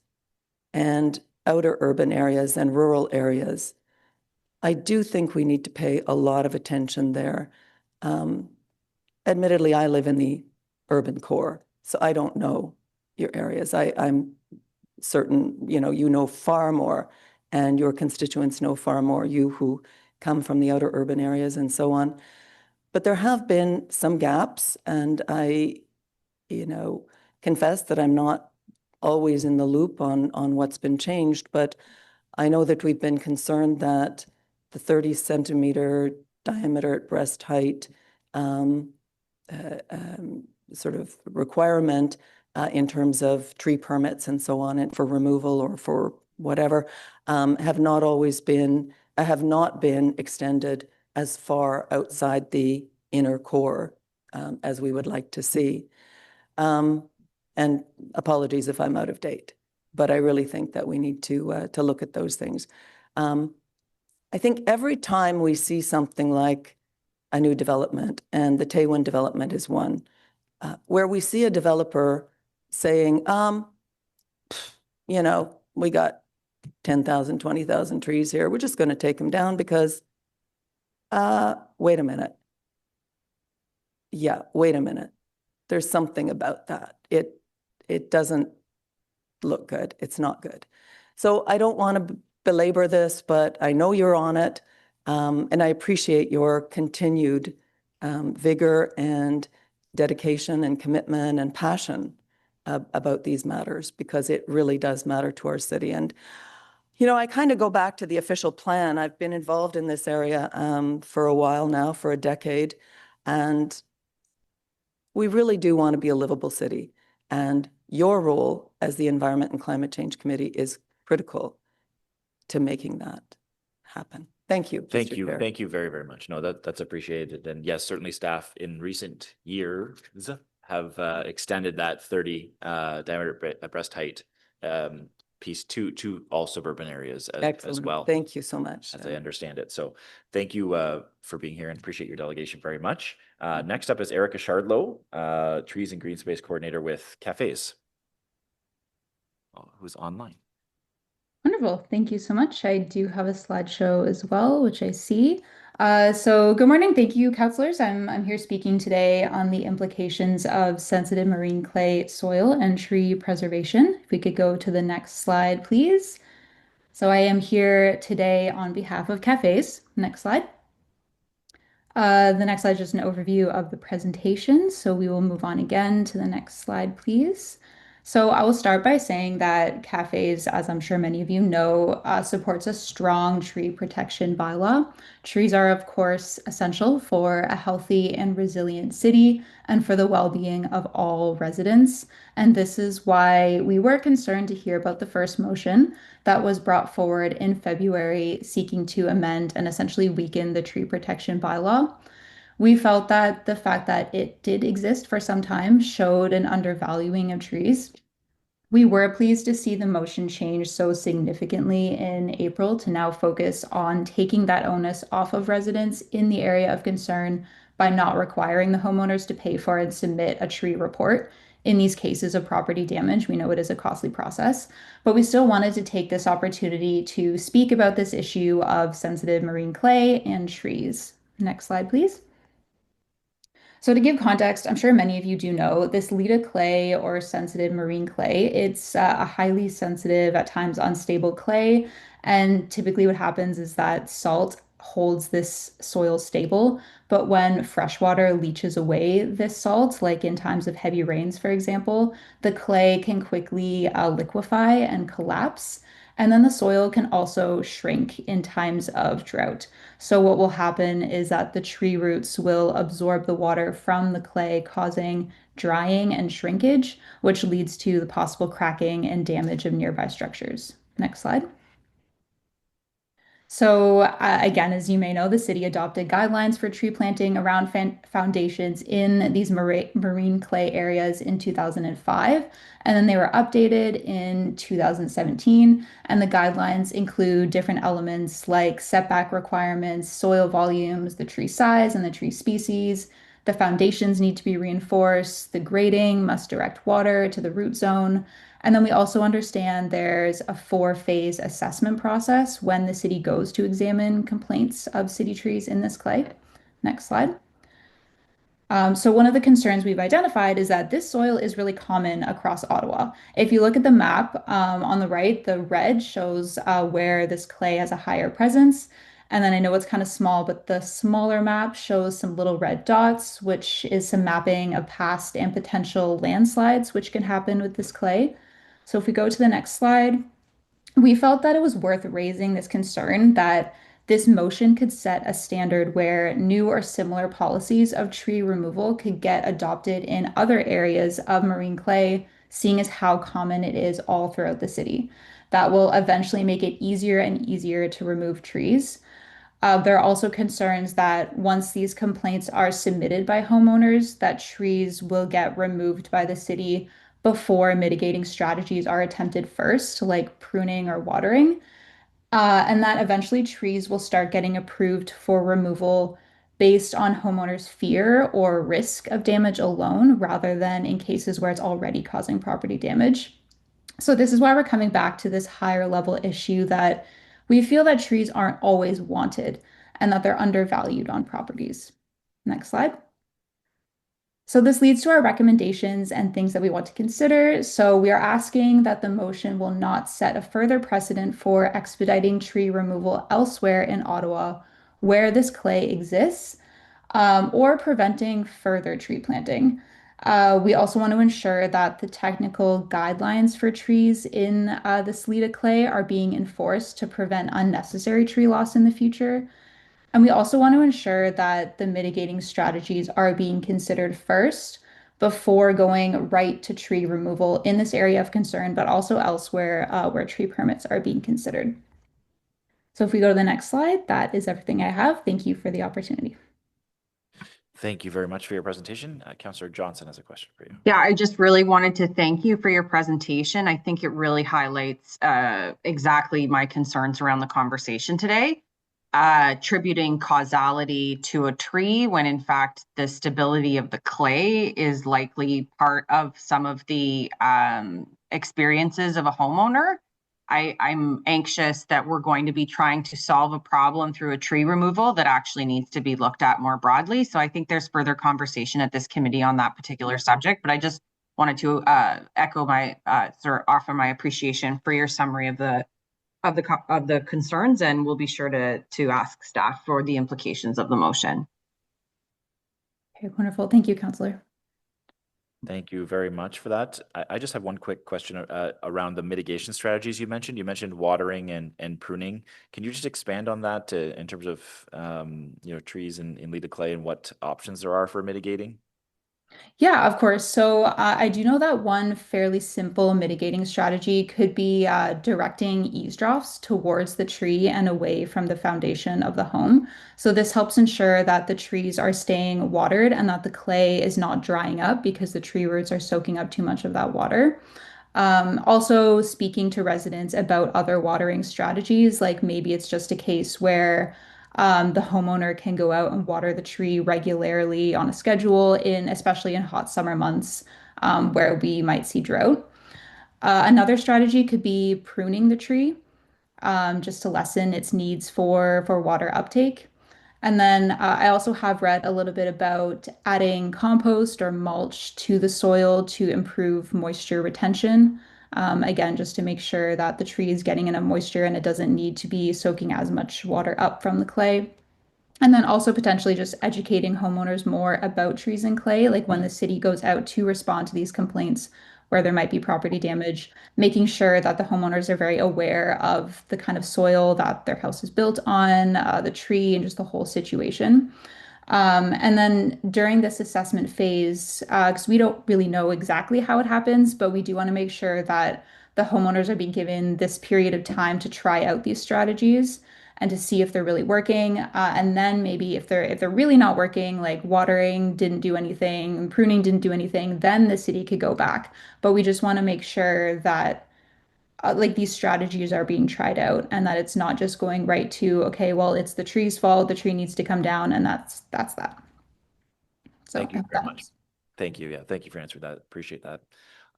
and outer urban areas and rural areas, I do think we need to pay a lot of attention there. Admittedly, I live in the urban core, so I don't know your areas. I'm certain, you know far more, and your constituents know far more, you who come from the outer urban areas and so on. But there have been some gaps, and I, confess that I'm not always in the loop on what's been changed, but I know that we've been concerned that the 30-centimeter diameter at breast height sort of requirement in terms of tree permits and so on, and for removal or for whatever, have not been extended as far outside the inner core as we would like to see. And apologies if I'm out of date, but I really think that we need to look at those things. I think every time we see something like a new development, and the Taywin development is one, where we see a developer saying, we got 10,000, 20,000 trees here. We're just going to take them down because, wait a minute. Yeah, wait a minute. There's something about that. It doesn't look good. It's not good. So I don't want to belabor this, but I know you're on it. And I appreciate your continued vigor and dedication and commitment and passion about these matters, because it really does matter to our city. And, I kind of go back to the official plan. I've been involved in this area for a while now, for a decade. And we really do want to be a livable city. And your role as the Environment and Climate Change Committee is critical to making that happen. Thank you. Thank Mr. you. Chair. Thank you very, very much. No, that's appreciated. And yes, certainly staff in recent years have extended that 30 diameter breast height piece to all suburban areas as Excellent. well. Thank you so much. As I understand it. So thank you for being here and appreciate your delegation very much. Next up is Erica Shardlow, Trees and Green Space Coordinator with Cafes, who's online. Wonderful. Thank you so much. I do have a slideshow as well, which I see. So good morning. Thank you, councillors. I'm here speaking today on the implications of sensitive marine clay soil and tree preservation. If we could go to the next slide, please. So I am here today on behalf of Cafes. Next slide. The next slide is just an overview of the presentation. So we will move on again to the next slide, please. So I will start by saying that Cafes, as I'm sure many of you know, supports a strong tree protection bylaw. Trees are, of course, essential for a healthy and resilient city and for the well-being of all residents. And this is why we were concerned to hear about the first motion that was brought forward in February seeking to amend and essentially weaken the tree protection bylaw. We felt that the fact that it did exist for some time showed an undervaluing of trees. We were pleased to see the motion change so significantly in April to now focus on taking that onus off of residents in the area of concern by not requiring the homeowners to pay for and submit a tree report. In these cases of property damage, we know it is a costly process, but we still wanted to take this opportunity to speak about this issue of sensitive marine clay and trees. Next slide, please. So to give context, I'm sure many of you do know this Lita clay or sensitive marine clay. It's a highly sensitive, at times unstable clay. And typically what happens is that salt holds this soil stable. But when freshwater leaches away this salt, like in times of heavy rains, for example, the clay can quickly liquefy and collapse. And then the soil can also shrink in times of drought. So what will happen is that the tree roots will absorb the water from the clay, causing drying and shrinkage, which leads to the possible cracking and damage of nearby structures. Next slide. So again, as you may know, the city adopted guidelines for tree planting around foundations in these marine clay areas in 2005, and then they were updated in 2017. And the guidelines include different elements like setback requirements, soil volumes, the tree size and the tree species. The foundations need to be reinforced. The grading must direct water to the root zone. And then we also understand there's a 4-phase assessment process when the city goes to examine complaints of city trees in this clay. Next slide. So one of the concerns we've identified is that this soil is really common across Ottawa. If you look at the map on the right, the red shows where this clay has a higher presence. And then I know it's kind of small, but the smaller map shows some little red dots, which is some mapping of past and potential landslides, which can happen with this clay. So if we go to the next slide, we felt that it was worth raising this concern that this motion could set a standard where new or similar policies of tree removal could get adopted in other areas of marine clay, seeing as how common it is all throughout the city. That will eventually make it easier and easier to remove trees. There are also concerns that once these complaints are submitted by homeowners, that trees will get removed by the city before mitigating strategies are attempted first, like pruning or watering. And that eventually trees will start getting approved for removal based on homeowners' fear or risk of damage alone, rather than in cases where it's already causing property damage. So this is why we're coming back to this higher level issue that we feel that trees aren't always wanted and that they're undervalued on properties. Next slide. So this leads to our recommendations and things that we want to consider. So we are asking that the motion will not set a further precedent for expediting tree removal elsewhere in Ottawa where this clay exists, or preventing further tree planting. We also want to ensure that the technical guidelines for trees in the Salida clay are being enforced to prevent unnecessary tree loss in the future. And we also want to ensure that the mitigating strategies are being considered first before going right to tree removal in this area of concern, but also elsewhere where tree permits are being considered. So if we go to the next slide, that is everything I have. Thank you for the opportunity. Thank you very much for your presentation. Councillor Johnson has a question for you. Yeah, I just really wanted to thank you for your presentation. I think it really highlights exactly my concerns around the conversation today. Attributing causality to a tree when in fact the stability of the clay is likely part of some of the experiences of a homeowner. I'm anxious that we're going to be trying to solve a problem through a tree removal that actually needs to be looked at more broadly. So I think there's further conversation at this committee on that particular subject, but I just wanted to echo my offer my appreciation for your summary of the concerns, and we'll be sure to ask staff for the implications of the motion. Okay, wonderful. Thank you, Councillor. Thank you very much for that. I just have one quick question around the mitigation strategies you mentioned. You mentioned watering and pruning. Can you just expand on that in terms of trees in Leda clay and what options there are for mitigating? Yeah, of course. So I do know that one fairly simple mitigating strategy could be directing eavesdrops towards the tree and away from the foundation of the home. So this helps ensure that the trees are staying watered and that the clay is not drying up because the tree roots are soaking up too much of that water. Also speaking to residents about other watering strategies, like maybe it's just a case where the homeowner can go out and water the tree regularly on a schedule especially in hot summer months where we might see drought. Another strategy could be pruning the tree just to lessen its needs for water uptake. And then I also have read a little bit about adding compost or mulch to the soil to improve moisture retention. Again, just to make sure that the tree is getting enough moisture and it doesn't need to be soaking as much water up from the clay. And then also potentially just educating homeowners more about trees and clay, like when the city goes out to respond to these complaints, where there might be property damage, making sure that the homeowners are very aware of the kind of soil that their house is built on, the tree, and just the whole situation. And then during this assessment phase, because we don't really know exactly how it happens, but we do want to make sure that the homeowners are being given this period of time to try out these strategies and to see if they're really working. And then maybe if they're really not working, like watering didn't do anything, pruning didn't do anything, then the city could go back. But we just want to make sure that like these strategies are being tried out and that it's not just going right to, okay, well, it's the tree's fault, the tree needs to come down, and that's that. So Thank you very much. Thank you. Yeah, thank you for answering that. Appreciate that.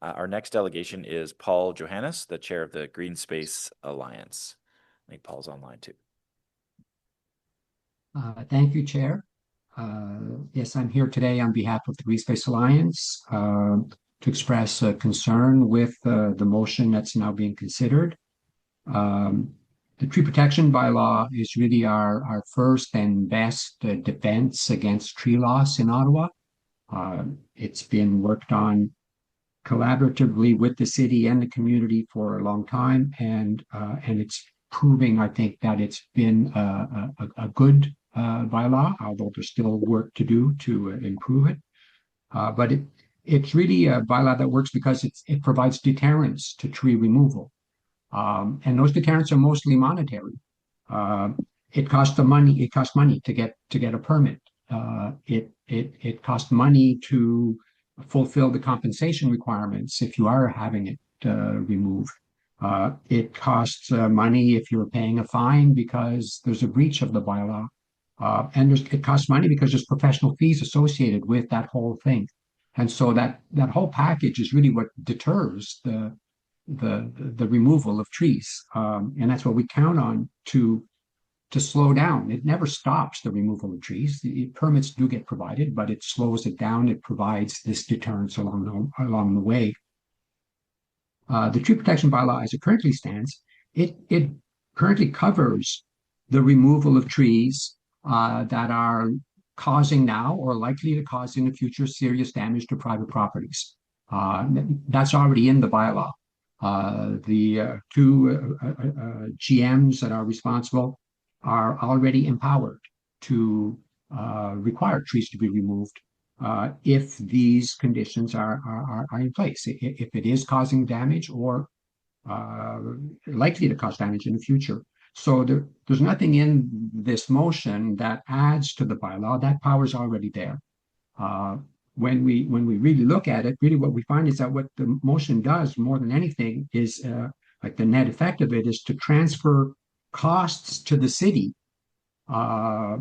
Our next delegation is Paul Johannes, the chair of the Green Space Alliance. I think Paul's online too. Thank you, Chair. Yes, I'm here today on behalf of the Green Space Alliance to express concern with the motion that's now being considered. The tree protection bylaw is really our first and best defense against tree loss in Ottawa. It's been worked on collaboratively with the city and the community for a long time, and it's proving, I think, that it's been a good bylaw, although there's still work to do to improve it. But it's really a bylaw that works because it provides deterrence to tree removal. And those deterrents are mostly monetary. It costs money to get a permit. It costs money to fulfill the compensation requirements if you are having it removed. It costs money if you're paying a fine because there's a breach of the bylaw. And it costs money because there's professional fees associated with that whole thing. And so that whole package is really what deters the removal of trees. And that's what we count on to slow down. It never stops the removal of trees. The permits do get provided, but it slows it down. It provides this deterrence along the way. The tree protection bylaw, as it currently stands, it currently covers the removal of trees that are causing now or likely to cause in the future serious damage to private properties. That's already in the bylaw. The two GMs that are responsible are already empowered to require trees to be removed if these conditions are in place. If it is causing damage or likely to cause damage in the future. So there's nothing in this motion that adds to the bylaw. That power is already there. When we really look at it, really what we find is that what the motion does more than anything is like the net effect of it is to transfer costs to the city that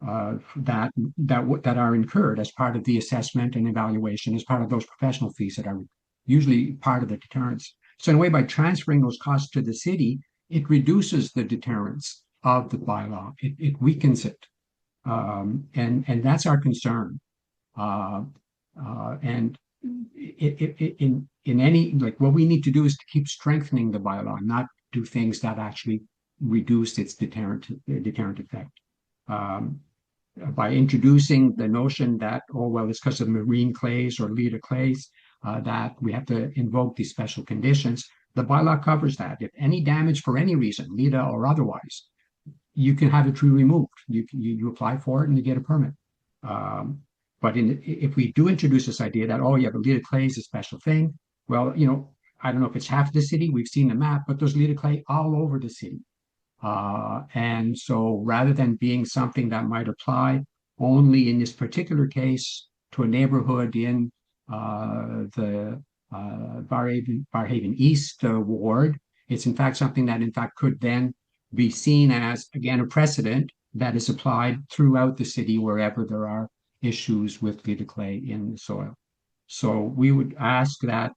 are incurred as part of the assessment and evaluation, as part of those professional fees that are usually part of the deterrence. So in a way, by transferring those costs to the city, it reduces the deterrence of the bylaw. It weakens it, and that's our concern. And in any, like, what we need to do is to keep strengthening the bylaw, not do things that actually reduce its deterrent effect. By introducing the notion that, oh, well, it's because of marine clays or leader clays that we have to invoke these special conditions, the bylaw covers that. If any damage for any reason, LIDA or otherwise, you can have a tree removed. You apply for it and you get a permit. But if we do introduce this idea that, oh, yeah, the LIDA clay is a special thing, well, you know, I don't know if it's half the city, we've seen the map, but there's LIDA clay all over the city. And so rather than being something that might apply only in this particular case to a neighborhood in the Barhaven East ward, it's in fact something that in fact could then be seen as, again, a precedent that is applied throughout the city wherever there are issues with LIDA clay in the soil. So we would ask that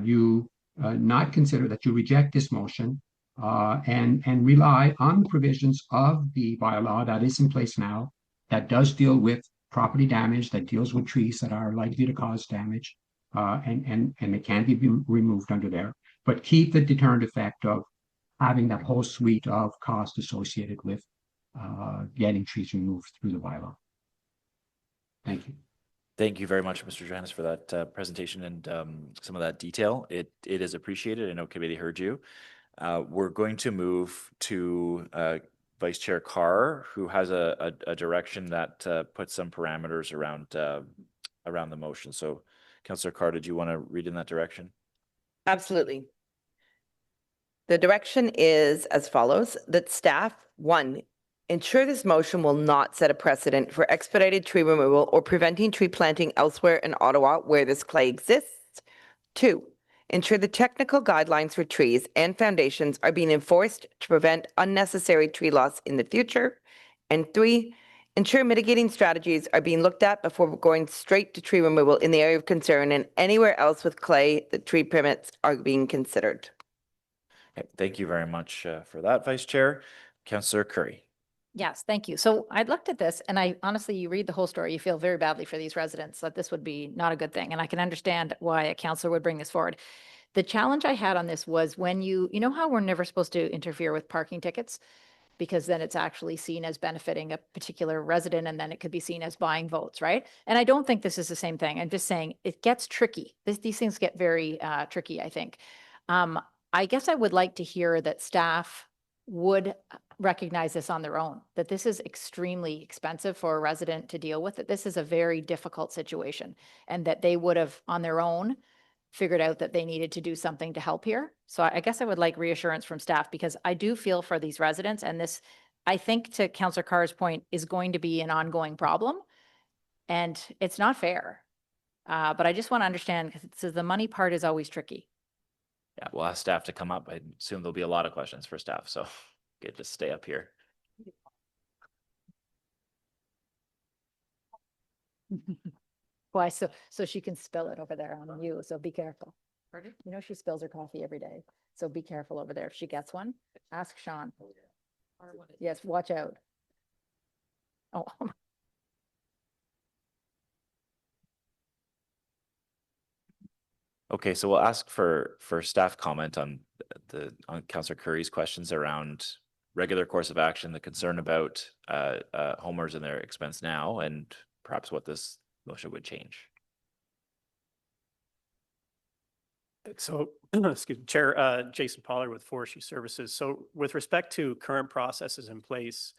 you not consider, that you reject this motion and rely on the provisions of the bylaw that is in place now, that does deal with property damage, that deals with trees that are likely to cause damage, and it can be removed under there, but keep the deterrent effect of having that whole suite of costs associated with getting trees removed through the bylaw. Thank you. Thank you very much, Mr. Johannes, for that presentation and some of that detail. It is appreciated. I know committee heard you. We're going to move to Vice Chair Carr, who has a direction that puts some parameters around the motion. So, Councillor Carr, did you want to read in that direction? Absolutely. The direction is as follows, that staff, 1, ensure this motion will not set a precedent for expedited tree removal or preventing tree planting elsewhere in Ottawa where this clay exists. 2, ensure the technical guidelines for trees and foundations are being enforced to prevent unnecessary tree loss in the future. And 3, ensure mitigating strategies are being looked at before going straight to tree removal in the area of concern and anywhere else with clay, the tree permits are being considered. Okay, thank you very much for that, Vice Chair. Councillor Curry. Yes, thank you. So I looked at this and I honestly, you read the whole story, you feel very badly for these residents that this would be not a good thing. And I can understand why a councillor would bring this forward. The challenge I had on this was when you know how we're never supposed to interfere with parking tickets because then it's actually seen as benefiting a particular resident and then it could be seen as buying votes, right? And I don't think this is the same thing. I'm just saying it gets tricky. These things get very tricky, I think. I guess I would like to hear that staff would recognize this on their own, that this is extremely expensive for a resident to deal with, that this is a very difficult situation, and that they would have on their own figured out that they needed to do something to help here. So I guess I would like reassurance from staff because I do feel for these residents, and this, I think to Councillor Carr's point, is going to be an ongoing problem, and it's not fair. But I just want to understand because the money part is always tricky. Yeah, we'll ask staff to come up. I assume there'll be a lot of questions for staff, so good to stay up here. Why? So she can spill it over there on you, so be careful. Pardon? You know she spills her coffee every day, so be careful over there. If she gets one, ask Sean. Yes, watch out. Oh. Okay, so we'll ask for staff comment on Councillor Curry's questions around regular course of action, the concern about homeowners and their expense now, and perhaps what this motion would change. So, excuse me, Chair, Jason Pollard with Forestry Services. So with respect to current processes in place,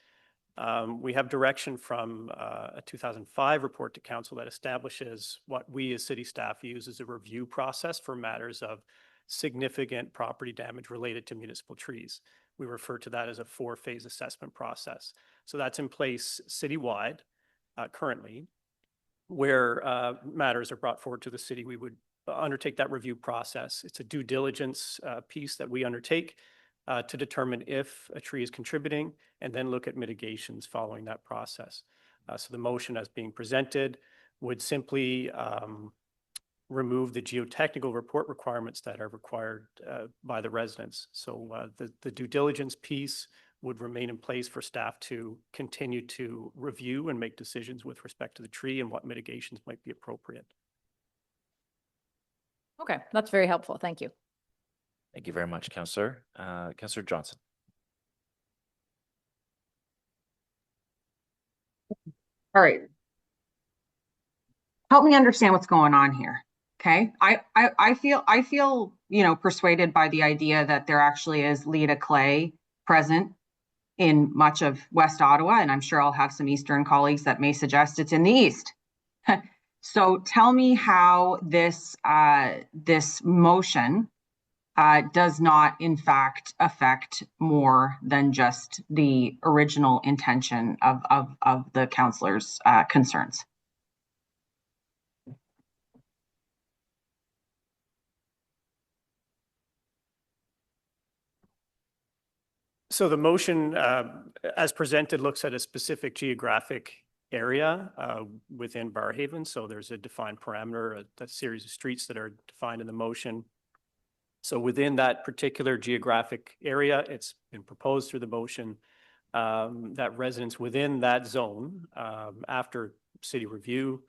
we have direction from a 2005 report to council that establishes what we as city staff use as a review process for matters of significant property damage related to municipal trees. We refer to that as a 4-phase assessment process. So that's in place citywide currently. Where matters are brought forward to the city, we would undertake that review process. It's a due diligence piece that we undertake to determine if a tree is contributing and then look at mitigations following that process. So the motion as being presented would simply remove the geotechnical report requirements that are required by the residents. So the due diligence piece would remain in place for staff to continue to review and make decisions with respect to the tree and what mitigations might be appropriate. Okay, that's very helpful. Thank you. Thank you very much, Councillor. Councillor Johnson. All right. Help me understand what's going on here. Okay. I feel, you know, persuaded by the idea that there actually is Leda clay present in much of West Ottawa, and I'm sure I'll have some Eastern colleagues that may suggest it's in the East. So tell me how this motion does not, in fact, affect more than just the original intention of the councillors' concerns. So the motion, as presented, looks at a specific geographic area within Barrhaven. So there's a defined parameter, a series of streets that are defined in the motion. So within that particular geographic area, it's been proposed through the motion that residents within that zone, after city review,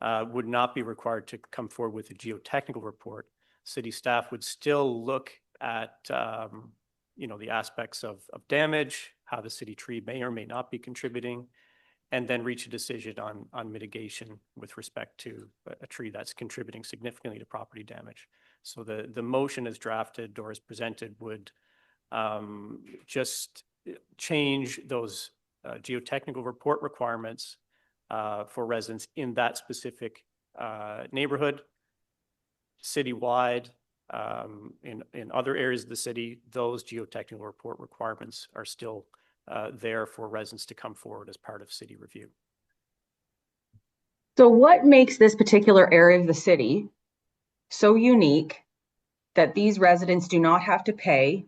would not be required to come forward with a geotechnical report. City staff would still look at you know, the aspects of damage, how the city tree may or may not be contributing, and then reach a decision on mitigation with respect to a tree that's contributing significantly to property damage. So the motion as drafted or as presented would just change those geotechnical report requirements for residents in that specific neighborhood. Citywide, in other areas of the city, those geotechnical report requirements are still there for residents to come forward as part of city review. So what makes this particular area of the city so unique that these residents do not have to pay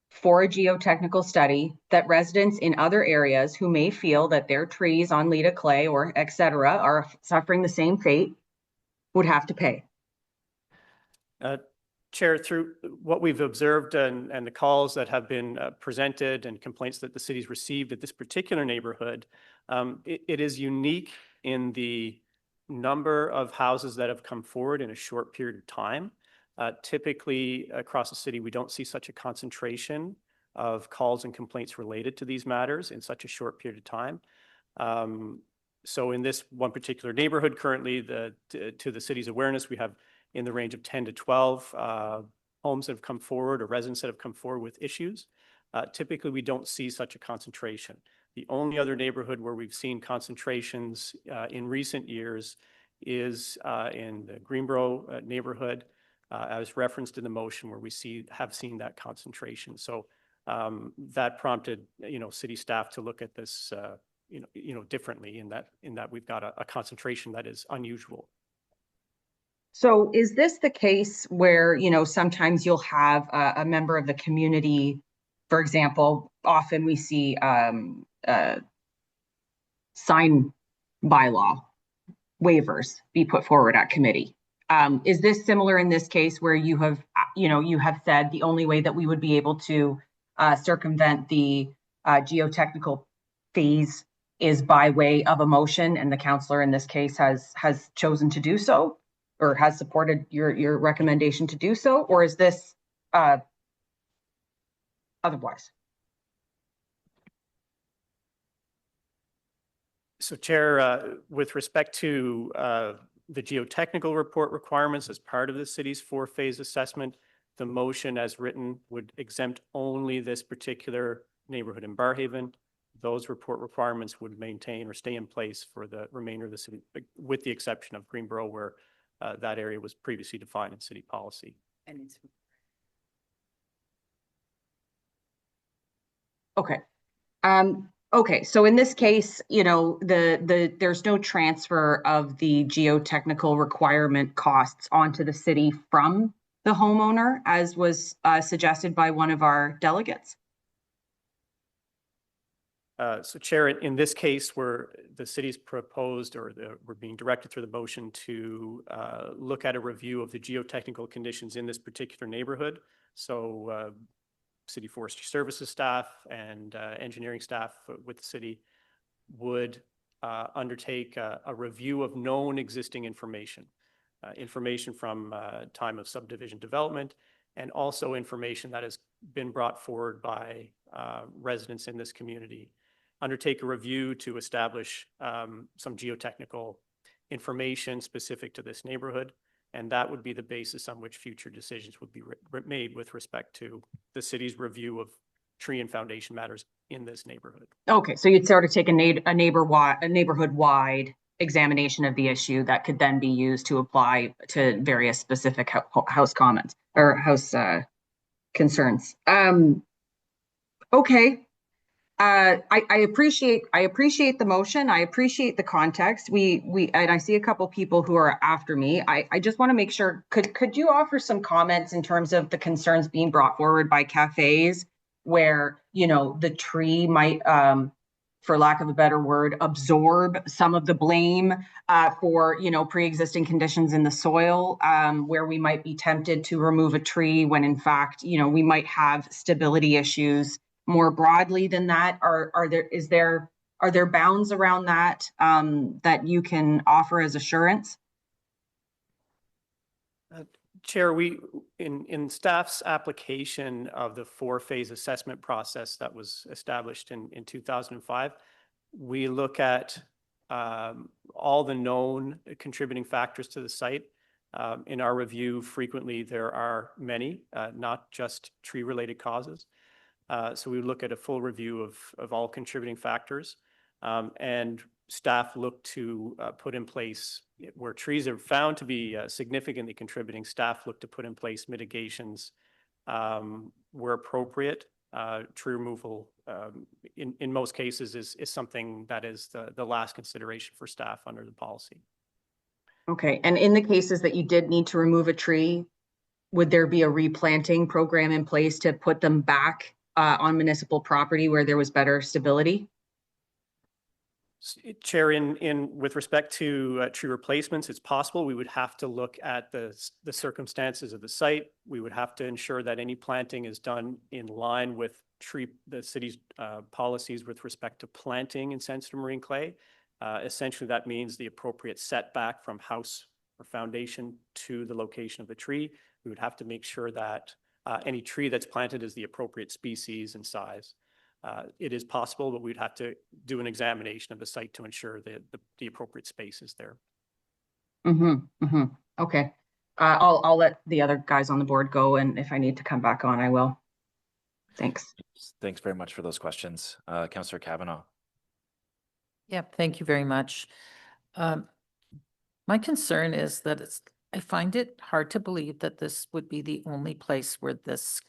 for a geotechnical study that residents in other areas who may feel that their trees on Leda Clay or et cetera are suffering the same fate would have to pay? Chair, through what we've observed and the calls that have been presented and complaints that the city's received at this particular neighborhood, it is unique in the number of houses that have come forward in a short period of time. Typically across the city, we don't see such a concentration of calls and complaints related to these matters in such a short period of time. So in this one particular neighborhood currently, to the city's awareness, we have in the range of 10 to 12 homes that have come forward or residents that have come forward with issues. Typically, we don't see such a concentration. The only other neighborhood where we've seen concentrations in recent years is in the Greenboro neighborhood, as referenced in the motion, where we have seen that concentration. So that prompted, city staff to look at this, differently in that we've got a concentration that is unusual. So is this the case where, sometimes you'll have a member of the community, for example, often we see sign bylaw waivers be put forward at committee. Is this similar in this case where you have said the only way that we would be able to circumvent the geotechnical phase is by way of a motion, and the councillor in this case has chosen to do so, or has supported your recommendation to do so, or is this otherwise? So Chair, with respect to the geotechnical report requirements as part of the city's 4-phase assessment, the motion as written would exempt only this particular neighborhood in Barrhaven. Those report requirements would maintain or stay in place for the remainder of the city, with the exception of Greenboro, where that area was previously defined in city policy. And it's okay. Okay, so in this case, there's no transfer of the geotechnical requirement costs onto the city from the homeowner, as was suggested by one of our delegates. So Chair, in this case, where the city's proposed or we're being directed through the motion to look at a review of the geotechnical conditions in this particular neighborhood. So City Forestry Services staff and engineering staff with the city would undertake a review of known existing information, information from time of subdivision development, and also information that has been brought forward by residents in this community. Undertake a review to establish some geotechnical information specific to this neighborhood, and that would be the basis on which future decisions would be made with respect to the city's review of tree and foundation matters in this neighborhood. Okay, so you'd sort of take a neighborhood-wide examination of the issue that could then be used to apply to various specific house comments or house concerns. Okay. I appreciate the motion. I appreciate the context. And I see a couple people who are after me. I just want to make sure, could you offer some comments in terms of the concerns being brought forward by cafes where, the tree might, for lack of a better word, absorb some of the blame for, pre-existing conditions in the soil, where we might be tempted to remove a tree when in fact, we might have stability issues. More broadly than that, are there bounds around that that you can offer as assurance? Chair, we in staff's application of the 4-phase assessment process that was established in 2005, We look at all the known contributing factors to the site. In our review, frequently there are many, not just tree-related causes. So we look at a full review of all contributing factors, and staff look to put in place, where trees are found to be significantly contributing, staff look to put in place mitigations where appropriate. Tree removal, in most cases, is something that is the last consideration for staff under the policy. Okay, and in the cases that you did need to remove a tree, would there be a replanting program in place to put them back on municipal property where there was better stability? Chair, with respect to tree replacements, it's possible. We would have to look at the circumstances of the site. We would have to ensure that any planting is done in line with the city's policies with respect to planting in sensitive marine clay. Essentially, that means the appropriate setback from house or foundation to the location of the tree. We would have to make sure that any tree that's planted is the appropriate species and size. It is possible, but we'd have to do an examination of the site to ensure that the appropriate space is there. Okay. I'll let the other guys on the board go, and if I need to come back on, I will. Thanks. Thanks very much for those questions. Councillor Kavanaugh. Yeah, thank you very much. My concern is that I find it hard to believe that this would be the only place where this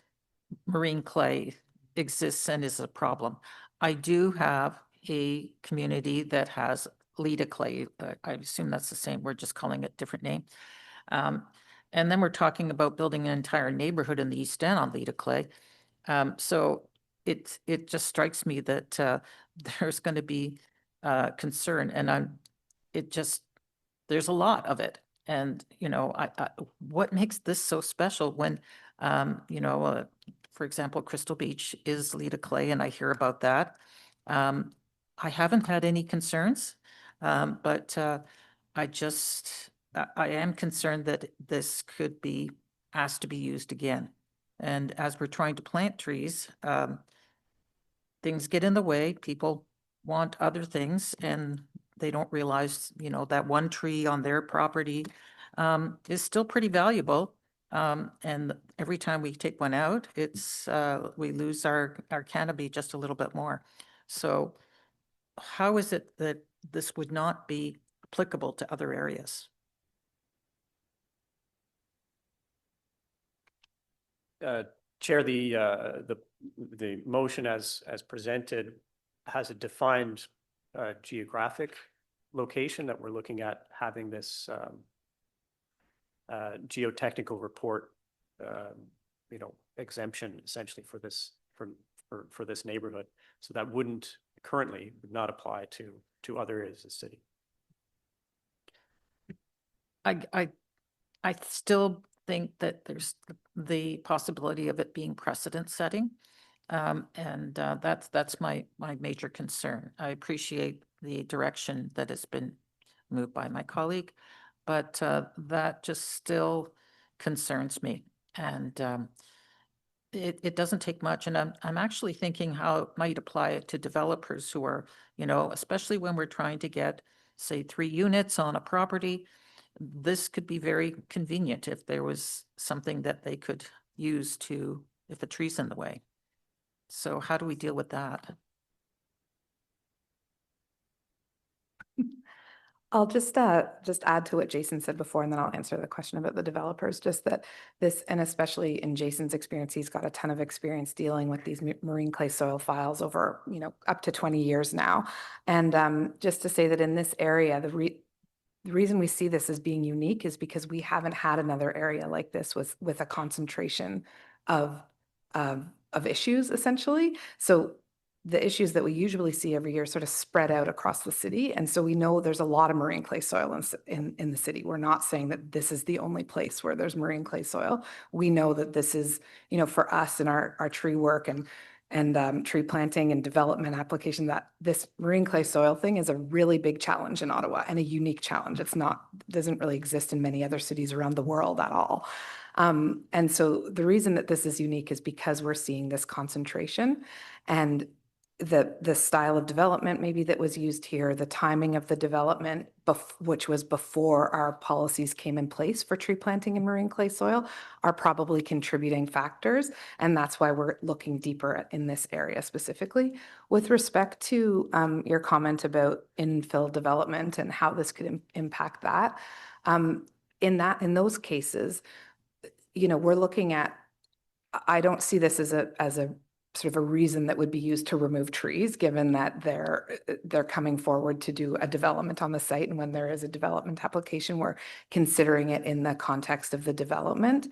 marine clay exists and is a problem. I do have a community that has Lita clay. I assume that's the same. We're just calling it different name. And then we're talking about building an entire neighborhood in the East End on Lita clay. So it just strikes me that there's going to be concern, and there's a lot of it. And, you know, what makes this so special when, you know, for example, Crystal Beach is Lita clay, and I hear about that. I haven't had any concerns, but I am concerned that this could be asked to be used again. And as we're trying to plant trees, things get in the way. People want other things, and they don't realize, you know, that one tree on their property is still pretty valuable. And every time we take one out, we lose our canopy just a little bit more. So how is it that this would not be applicable to other areas? Chair, the motion as presented has a defined geographic location that we're looking at having this geotechnical report, you know, exemption essentially for this for this neighborhood. So that would not apply to other areas of the city. I still think that there's the possibility of it being precedent setting. And that's my major concern. I appreciate the direction that has been moved by my colleague, but that just still concerns me. And it doesn't take much. And I'm actually thinking how it might apply to developers who are, you know, especially when we're trying to get, say, 3 units on a property. This could be very convenient if there was something that they could use if a tree's in the way. So how do we deal with that? I'll just add to what Jason said before, and then I'll answer the question about the developers. Just that this, and especially in Jason's experience, he's got a ton of experience dealing with these marine clay soil files over, you know, up to 20 years now. And just to say that in this area, the reason we see this as being unique is because we haven't had another area like this with a concentration of issues, essentially. So the issues that we usually see every year sort of spread out across the city. And so we know there's a lot of marine clay soil in the city. We're not saying that this is the only place where there's marine clay soil. We know that this is, you know, for us in our tree work and tree planting and development application, that this marine clay soil thing is a really big challenge in Ottawa and a unique challenge. Doesn't really exist in many other cities around the world at all. And so the reason that this is unique is because we're seeing this concentration, and the style of development maybe that was used here, the timing of the development, which was before our policies came in place for tree planting and marine clay soil, are probably contributing factors. And that's why we're looking deeper in this area specifically. With respect to your comment about infill development and how this could impact that, in those cases, we're looking at, I don't see this as a sort of a reason that would be used to remove trees, given that they're coming forward to do a development on the site. And when there is a development application, we're considering it in the context of the development.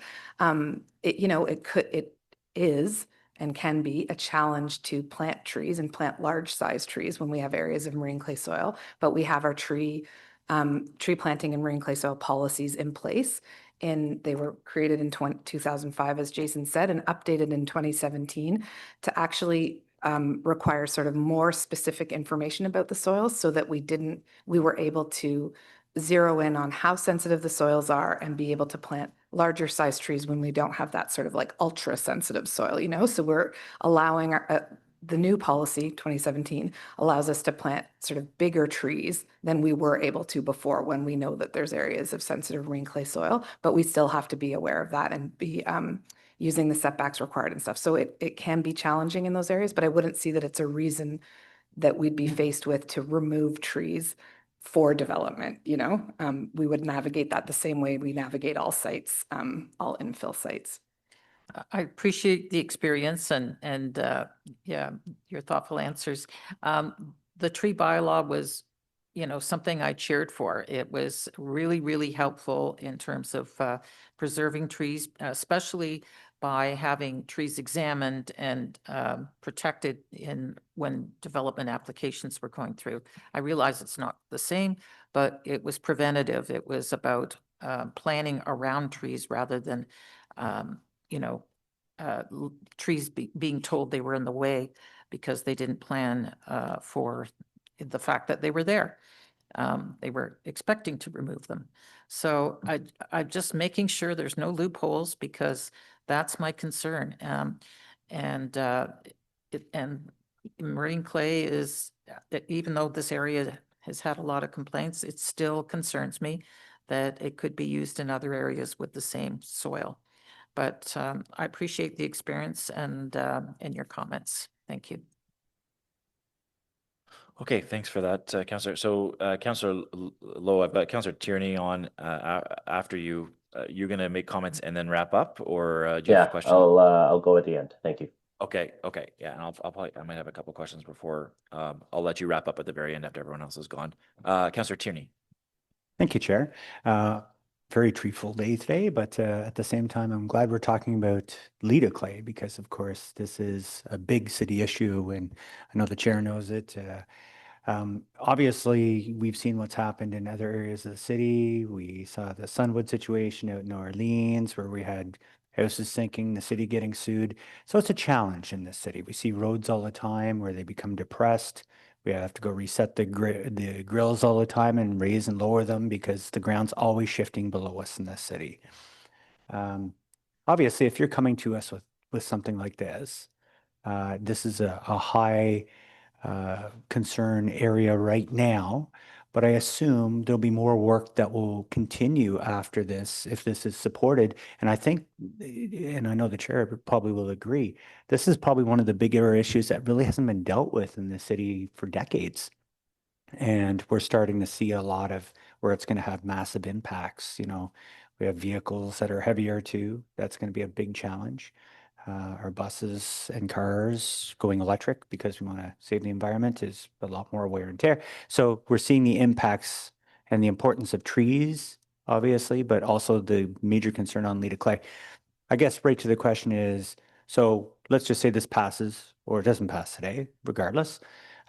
It is and can be a challenge to plant trees and plant large size trees when we have areas of marine clay soil, but we have our tree planting and marine clay soil policies in place. And they were created in 2005, as Jason said, and updated in 2017 to actually require sort of more specific information about the soils, so that we were able to zero in on how sensitive the soils are and be able to plant larger size trees when we don't have that sort of like ultra sensitive soil, So we're allowing the new policy, 2017, allows us to plant sort of bigger trees than we were able to before, when we know that there's areas of sensitive marine clay soil, but we still have to be aware of that and be using the setbacks required and stuff. So it can be challenging in those areas, but I wouldn't see that it's a reason that we'd be faced with to remove trees for development. We would navigate that the same way we navigate all sites, all infill sites. I appreciate the experience and yeah, your thoughtful answers. The tree bylaw was, something I cheered for. It was really, really helpful in terms of preserving trees, especially by having trees examined and protected when development applications were going through. I realize it's not the same, but it was preventative. It was about planning around trees rather than trees being told they were in the way because they didn't plan for the fact that they were there. They were expecting to remove them. So I'm just making sure there's no loopholes, because that's my concern. And marine clay is, even though this area has had a lot of complaints, it still concerns me that it could be used in other areas with the same soil. But I appreciate the experience and your comments. Thank you. Okay, thanks for that, Councillor. So, Councillor Lowe, I've got Councillor Tierney on after you. You're going to make comments and then wrap up, or do you have a question? I'll go at the end. Thank you. Okay, yeah, and I might have a couple questions before I'll let you wrap up at the very end after everyone else is gone. Councillor Tierney. Thank you, Chair. Very treeful day today, but at the same time, I'm glad we're talking about Leda clay, because of course this is a big city issue, and I know the chair knows it. Obviously, we've seen what's happened in other areas of the city. We saw the Sunwood situation out in New Orleans, where we had houses sinking, the city getting sued. So it's a challenge in this city. We see roads all the time where they become depressed. We have to go reset the grills all the time and raise and lower them, because the ground's always shifting below us in this city. Obviously, if you're coming to us with something like this, this is a high concern area right now, but I assume there'll be more work that will continue after this if this is supported. And I think, and I know the chair probably will agree, this is probably one of the bigger issues that really hasn't been dealt with in the city for decades. And we're starting to see a lot of where it's going to have massive impacts. We have vehicles that are heavier too. That's going to be a big challenge. Our buses and cars going electric, because we want to save the environment, is a lot more wear and tear. So we're seeing the impacts and the importance of trees, obviously, but also the major concern on Leda clay. I guess right to the question is, so let's just say this passes or it doesn't pass today, regardless.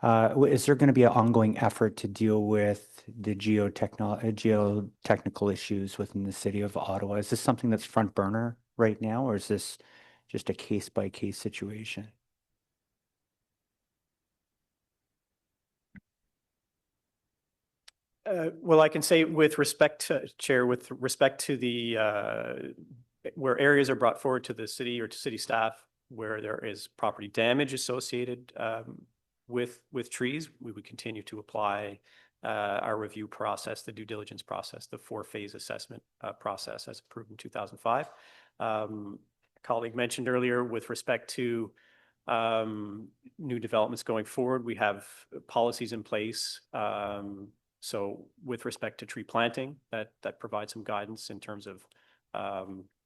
Is there going to be an ongoing effort to deal with the geotechnical issues within the city of Ottawa? Is this something that's front burner right now, or is this just a case-by-case situation? Well, I can say with respect to, Chair, with respect to the, where areas are brought forward to the city or to city staff where there is property damage associated with trees, we would continue to apply our review process, the due diligence process, the 4-phase assessment process as approved in 2005. Colleague mentioned earlier with respect to new developments going forward, we have policies in place. So with respect to tree planting, that provides some guidance in terms of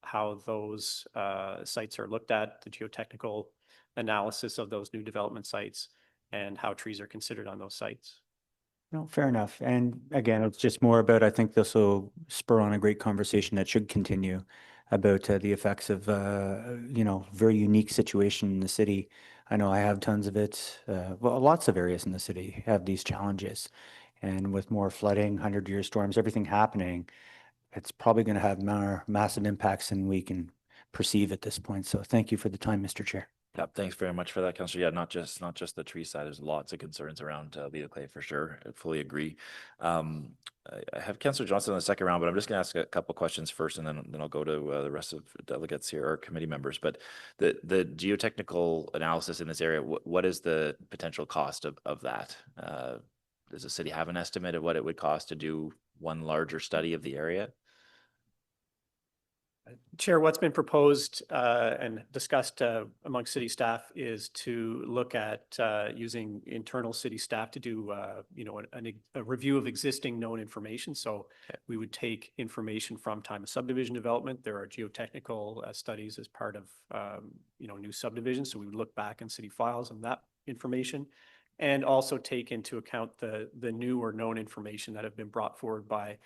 how those sites are looked at, the geotechnical analysis of those new development sites, and how trees are considered on those sites. No, fair enough. And again, it's just more about, I think this will spur on a great conversation that should continue about the effects of, very unique situation in the city. I know I have tons of it. Well, lots of areas in the city have these challenges. And with more flooding, 100-year storms, everything happening, it's probably going to have more massive impacts than we can perceive at this point. So thank you for the time, Mr. Chair. Yeah, thanks very much for that, Councillor. Yeah, not just the tree side. There's lots of concerns around Leo Clay for sure. I fully agree. I have Councillor Johnson in the second round, but I'm just going to ask a couple questions first, and then I'll go to the rest of delegates here, or committee members. But the geotechnical analysis in this area, what is the potential cost of that? Does the city have an estimate of what it would cost to do one larger study of the area? Chair, what's been proposed and discussed amongst city staff is to look at using internal city staff to do, a review of existing known information. So we would take information from time of subdivision development. There are geotechnical studies as part of, new subdivisions. So we would look back in city files on that information, and also take into account the new or known information that have been brought forward by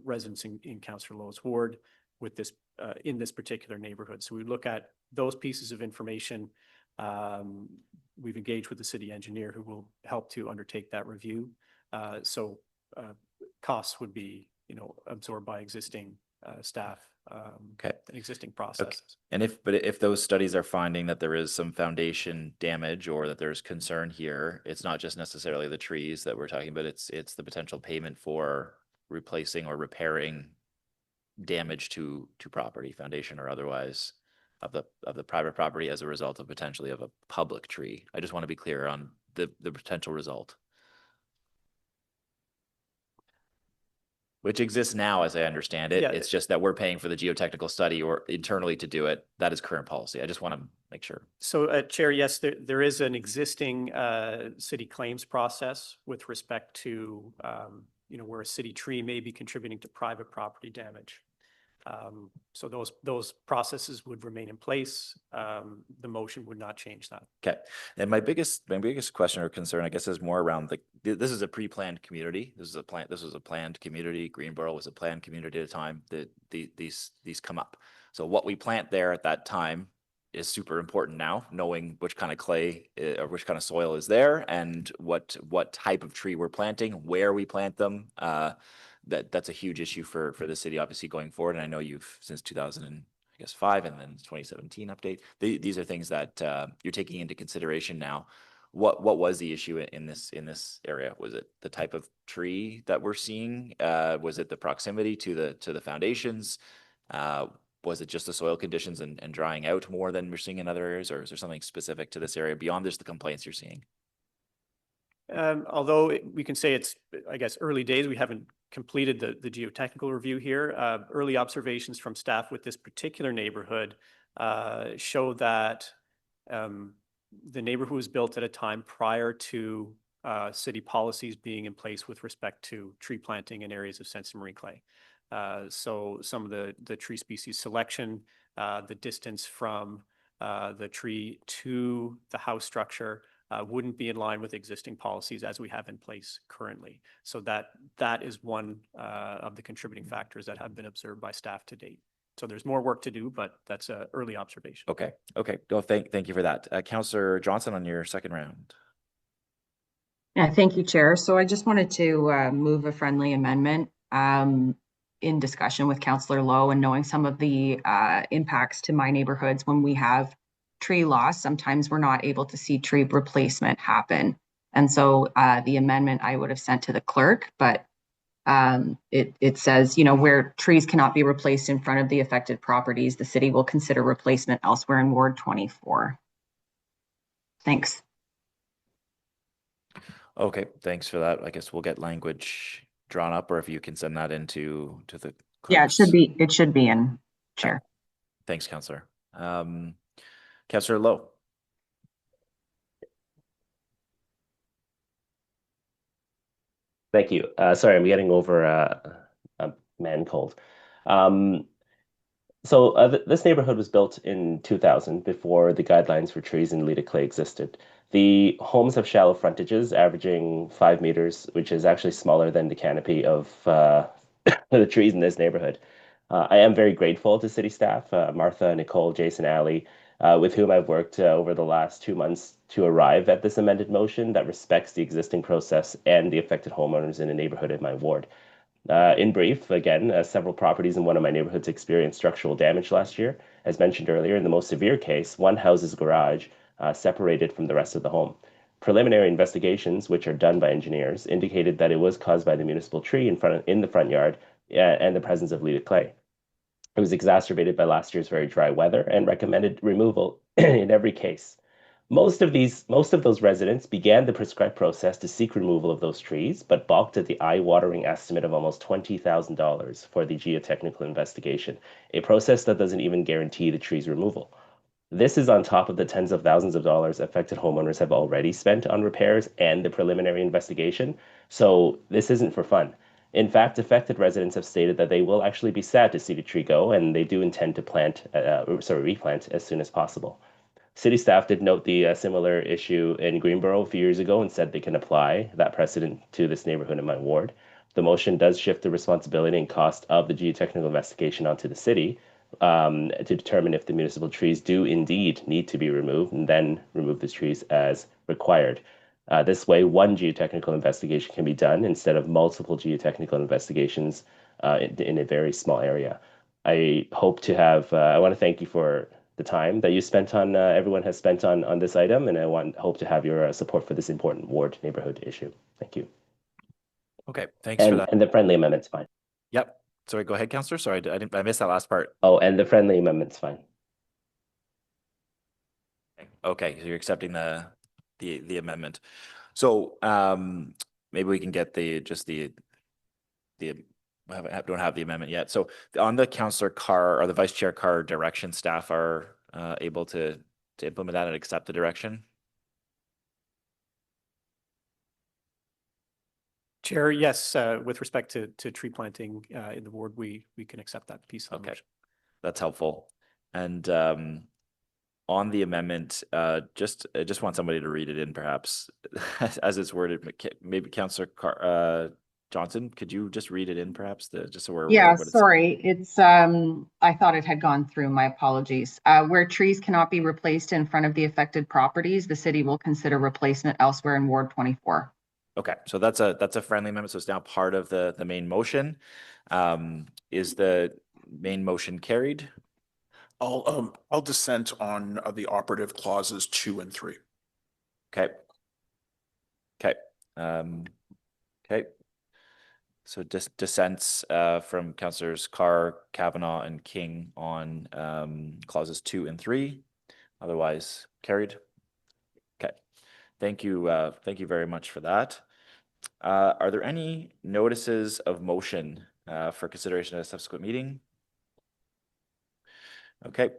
residents in Councillor Lowe's ward with this in this particular neighborhood. So we look at those pieces of information. We've engaged with the city engineer who will help to undertake that review. So costs would be, absorbed by existing staff, and existing processes. And if those studies are finding that there is some foundation damage or that there's concern here, it's not just necessarily the trees that we're talking about. It's the potential payment for replacing or repairing damage to property, foundation or otherwise, of the private property as a result of potentially of a public tree. I just want to be clear on the potential result, which exists now, as I understand it. Yeah. It's just that we're paying for the geotechnical study or internally to do it. That is current policy. I just want to make sure. So, Chair, yes, there is an existing city claims process with respect to, where a city tree may be contributing to private property damage. So those processes would remain in place. The motion would not change that. Okay. And my biggest question or concern, I guess, is more around this is a pre-planned community. This was a planned community. Greenboro was a planned community at a time that these come up. So what we plant there at that time is super important now, knowing which kind of clay or which kind of soil is there, and what type of tree we're planting, where we plant them. That's a huge issue for the city, obviously, going forward. And I know you've, since 2005 and then 2017 update, these are things that you're taking into consideration now. What was the issue in this area? Was it the type of tree that we're seeing? Was it the proximity to the foundations? Was it just the soil conditions and drying out more than we're seeing in other areas, or is there something specific to this area beyond just the complaints you're seeing? Although we can say it's, I guess, early days, we haven't completed the geotechnical review here. Early observations from staff with this particular neighborhood show that the neighborhood was built at a time prior to city policies being in place with respect to tree planting in areas of sensitive marine clay. So some of the tree species selection, the distance from the tree to the house structure wouldn't be in line with existing policies as we have in place currently. So that is one of the contributing factors that have been observed by staff to date. So there's more work to do, but that's an early observation. Okay. No, thank you for that. Councillor Johnson, on your second round. Yeah, thank you, Chair. So I just wanted to move a friendly amendment in discussion with Councillor Lowe, and knowing some of the impacts to my neighborhoods when we have tree loss. Sometimes we're not able to see tree replacement happen. And so the amendment I would have sent to the clerk, but it says, where trees cannot be replaced in front of the affected properties, the city will consider replacement elsewhere in Ward 24. Thanks. Okay, thanks for that. I guess we'll get language drawn up, or if you can send that into to the Yeah, clerks. it should be in, Chair. Thanks, Councillor. Councillor Lowe. Thank you. Sorry, I'm getting over a man cold. This neighborhood was built in 2000 before the guidelines for trees and Lita clay existed. The homes have shallow frontages, averaging 5 meters, which is actually smaller than the canopy of the trees in this neighborhood. I am very grateful to city staff, Martha, Nicole, Jason, Ali, with whom I've worked over the last 2 months to arrive at this amended motion that respects the existing process and the affected homeowners in a neighborhood in my ward. In brief, again, several properties in one of my neighborhoods experienced structural damage last year. As mentioned earlier, in the most severe case, one house's garage separated from the rest of the home. Preliminary investigations, which are done by engineers, indicated that it was caused by the municipal tree in the front yard and the presence of Lita clay. It was exacerbated by last year's very dry weather and recommended removal in every case. Most of those residents began the prescribed process to seek removal of those trees, but balked at the eye-watering estimate of almost $20,000 for the geotechnical investigation, a process that doesn't even guarantee the tree's removal. This is on top of the tens of thousands of dollars affected homeowners have already spent on repairs and the preliminary investigation, so this isn't for fun. In fact, affected residents have stated that they will actually be sad to see the tree go, and they do intend to replant as soon as possible. City staff did note the similar issue in Greenboro a few years ago and said they can apply that precedent to this neighborhood in my ward. The motion does shift the responsibility and cost of the geotechnical investigation onto the city to determine if the municipal trees do indeed need to be removed, and then remove the trees as required. This way, one geotechnical investigation can be done instead of multiple geotechnical investigations in a very small area. I hope to have, I want to thank you for the time that you spent on, everyone has spent on this item, and hope to have your support for this important ward neighborhood issue. Thank you. Okay, thanks for that. And the friendly amendment's fine. Yep. Sorry, go ahead, Councillor. Sorry, I missed that last part. Oh, and the friendly amendment's fine. Okay, so you're accepting the amendment. So maybe we can get the I don't have the amendment yet. So on the Councillor Carr or the Vice Chair Carr direction, staff are able to implement that and accept the direction. Chair, yes, with respect to tree planting in the ward, we can accept that piece of the motion. That's helpful. And on the amendment, I just want somebody to read it in, perhaps, as it's worded. Maybe Councillor Johnson, could you just read it in, perhaps, just so we're aware Yeah, of what sorry. It's I thought it had gone through. My apologies. Where trees cannot be replaced in front of the affected properties, the city will consider replacement elsewhere in Ward 24. Okay, so that's a friendly amendment. So it's now part of the main motion. Is the main motion carried? I'll dissent on the operative clauses 2 and 3. Okay. Okay. Okay. So dissents from Councillors Carr, Kavanaugh, and King on clauses 2 and 3. Otherwise carried. Okay. Thank you. Thank you very much for that. Are there any notices of motion for consideration at a subsequent meeting? Okay.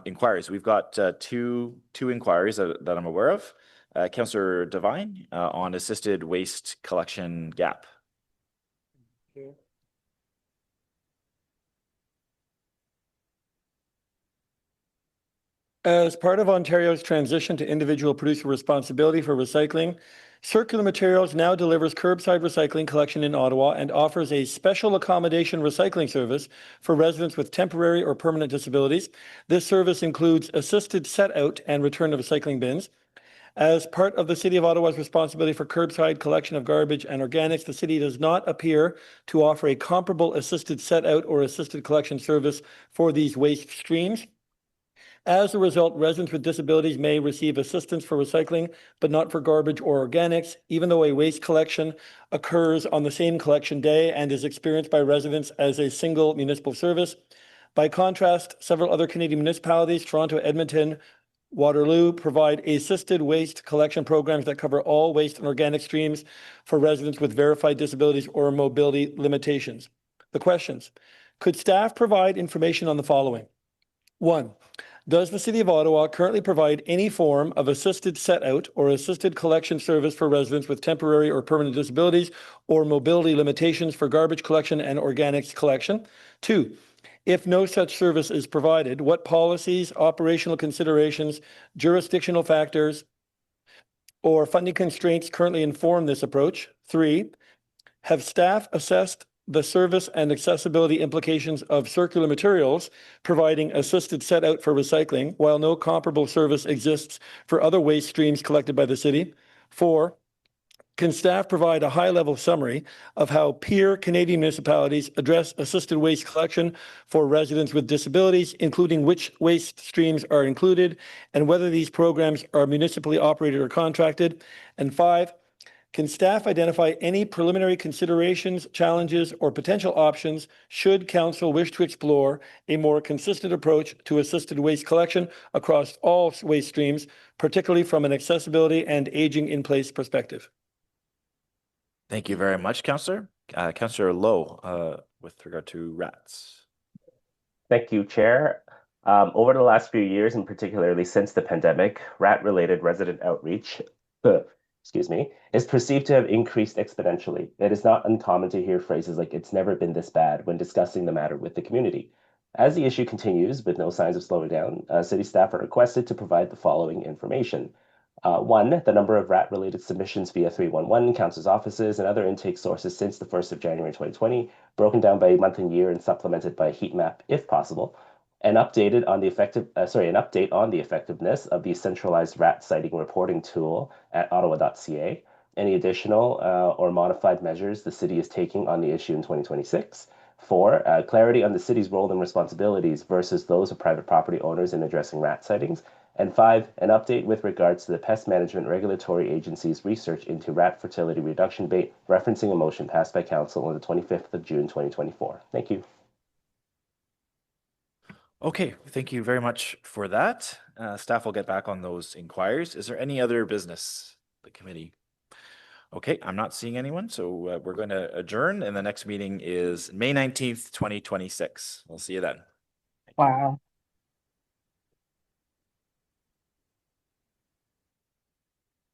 Inquiries. We've got two inquiries that I'm aware of. Councillor Devine on assisted waste collection gap. As part of Ontario's transition to individual producer responsibility for recycling, Circular Materials now delivers curbside recycling collection in Ottawa and offers a special accommodation recycling service for residents with temporary or permanent disabilities. This service includes assisted set-out and return of recycling bins. As part of the City of Ottawa's responsibility for curbside collection of garbage and organics, the city does not appear to offer a comparable assisted set-out or assisted collection service for these waste streams. As a result, residents with disabilities may receive assistance for recycling, but not for garbage or organics, even though a waste collection occurs on the same collection day and is experienced by residents as a single municipal service. By contrast, several other Canadian municipalities, Toronto, Edmonton, Waterloo provide assisted waste collection programs that cover all waste and organic streams for residents with verified disabilities or mobility limitations. The questions: could staff provide information on the following? 1. Does the City of Ottawa currently provide any form of assisted set-out or assisted collection service for residents with temporary or permanent disabilities or mobility limitations for garbage collection and organics collection? 2. If no such service is provided, what policies, operational considerations, jurisdictional factors, or funding constraints currently inform this approach? 3. Have staff assessed the service and accessibility implications of circular materials providing assisted set out for recycling while no comparable service exists for other waste streams collected by the city? 4. Can staff provide a high-level summary of how peer Canadian municipalities address assisted waste collection for residents with disabilities, including which waste streams are included and whether these programs are municipally operated or contracted? And 5, can staff identify any preliminary considerations, challenges, or potential options should council wish to explore a more consistent approach to assisted waste collection across all waste streams, particularly from an accessibility and aging in place perspective? Thank you very much, Councillor. Councillor Lowe, with regard to rats. Thank you, Chair. Over the last few years, and particularly since the pandemic, rat-related resident outreach, is perceived to have increased exponentially. It is not uncommon to hear phrases like "it's never been this bad" when discussing the matter with the community. As the issue continues, with no signs of slowing down, city staff are requested to provide the following information. 1, the number of rat-related submissions via 311, council's offices, and other intake sources since the 1st of January 2020, broken down by month and year and supplemented by a heat map if possible. An update on the effectiveness of the centralized rat sighting reporting tool at ottawa.ca. Any additional or modified measures the city is taking on the issue in 2026. 4, clarity on the city's role and responsibilities versus those of private property owners in addressing rat sightings. And 5, an update with regards to the Pest Management Regulatory Agency's research into rat fertility reduction bait, referencing a motion passed by Council on the 25th of June 2024. Thank you. Okay, thank you very much for that. Staff will get back on those inquiries. Is there any other business, the committee? Okay, I'm not seeing anyone, so we're going to adjourn, and the next meeting is May 19th, 2026. We'll see you then. Wow.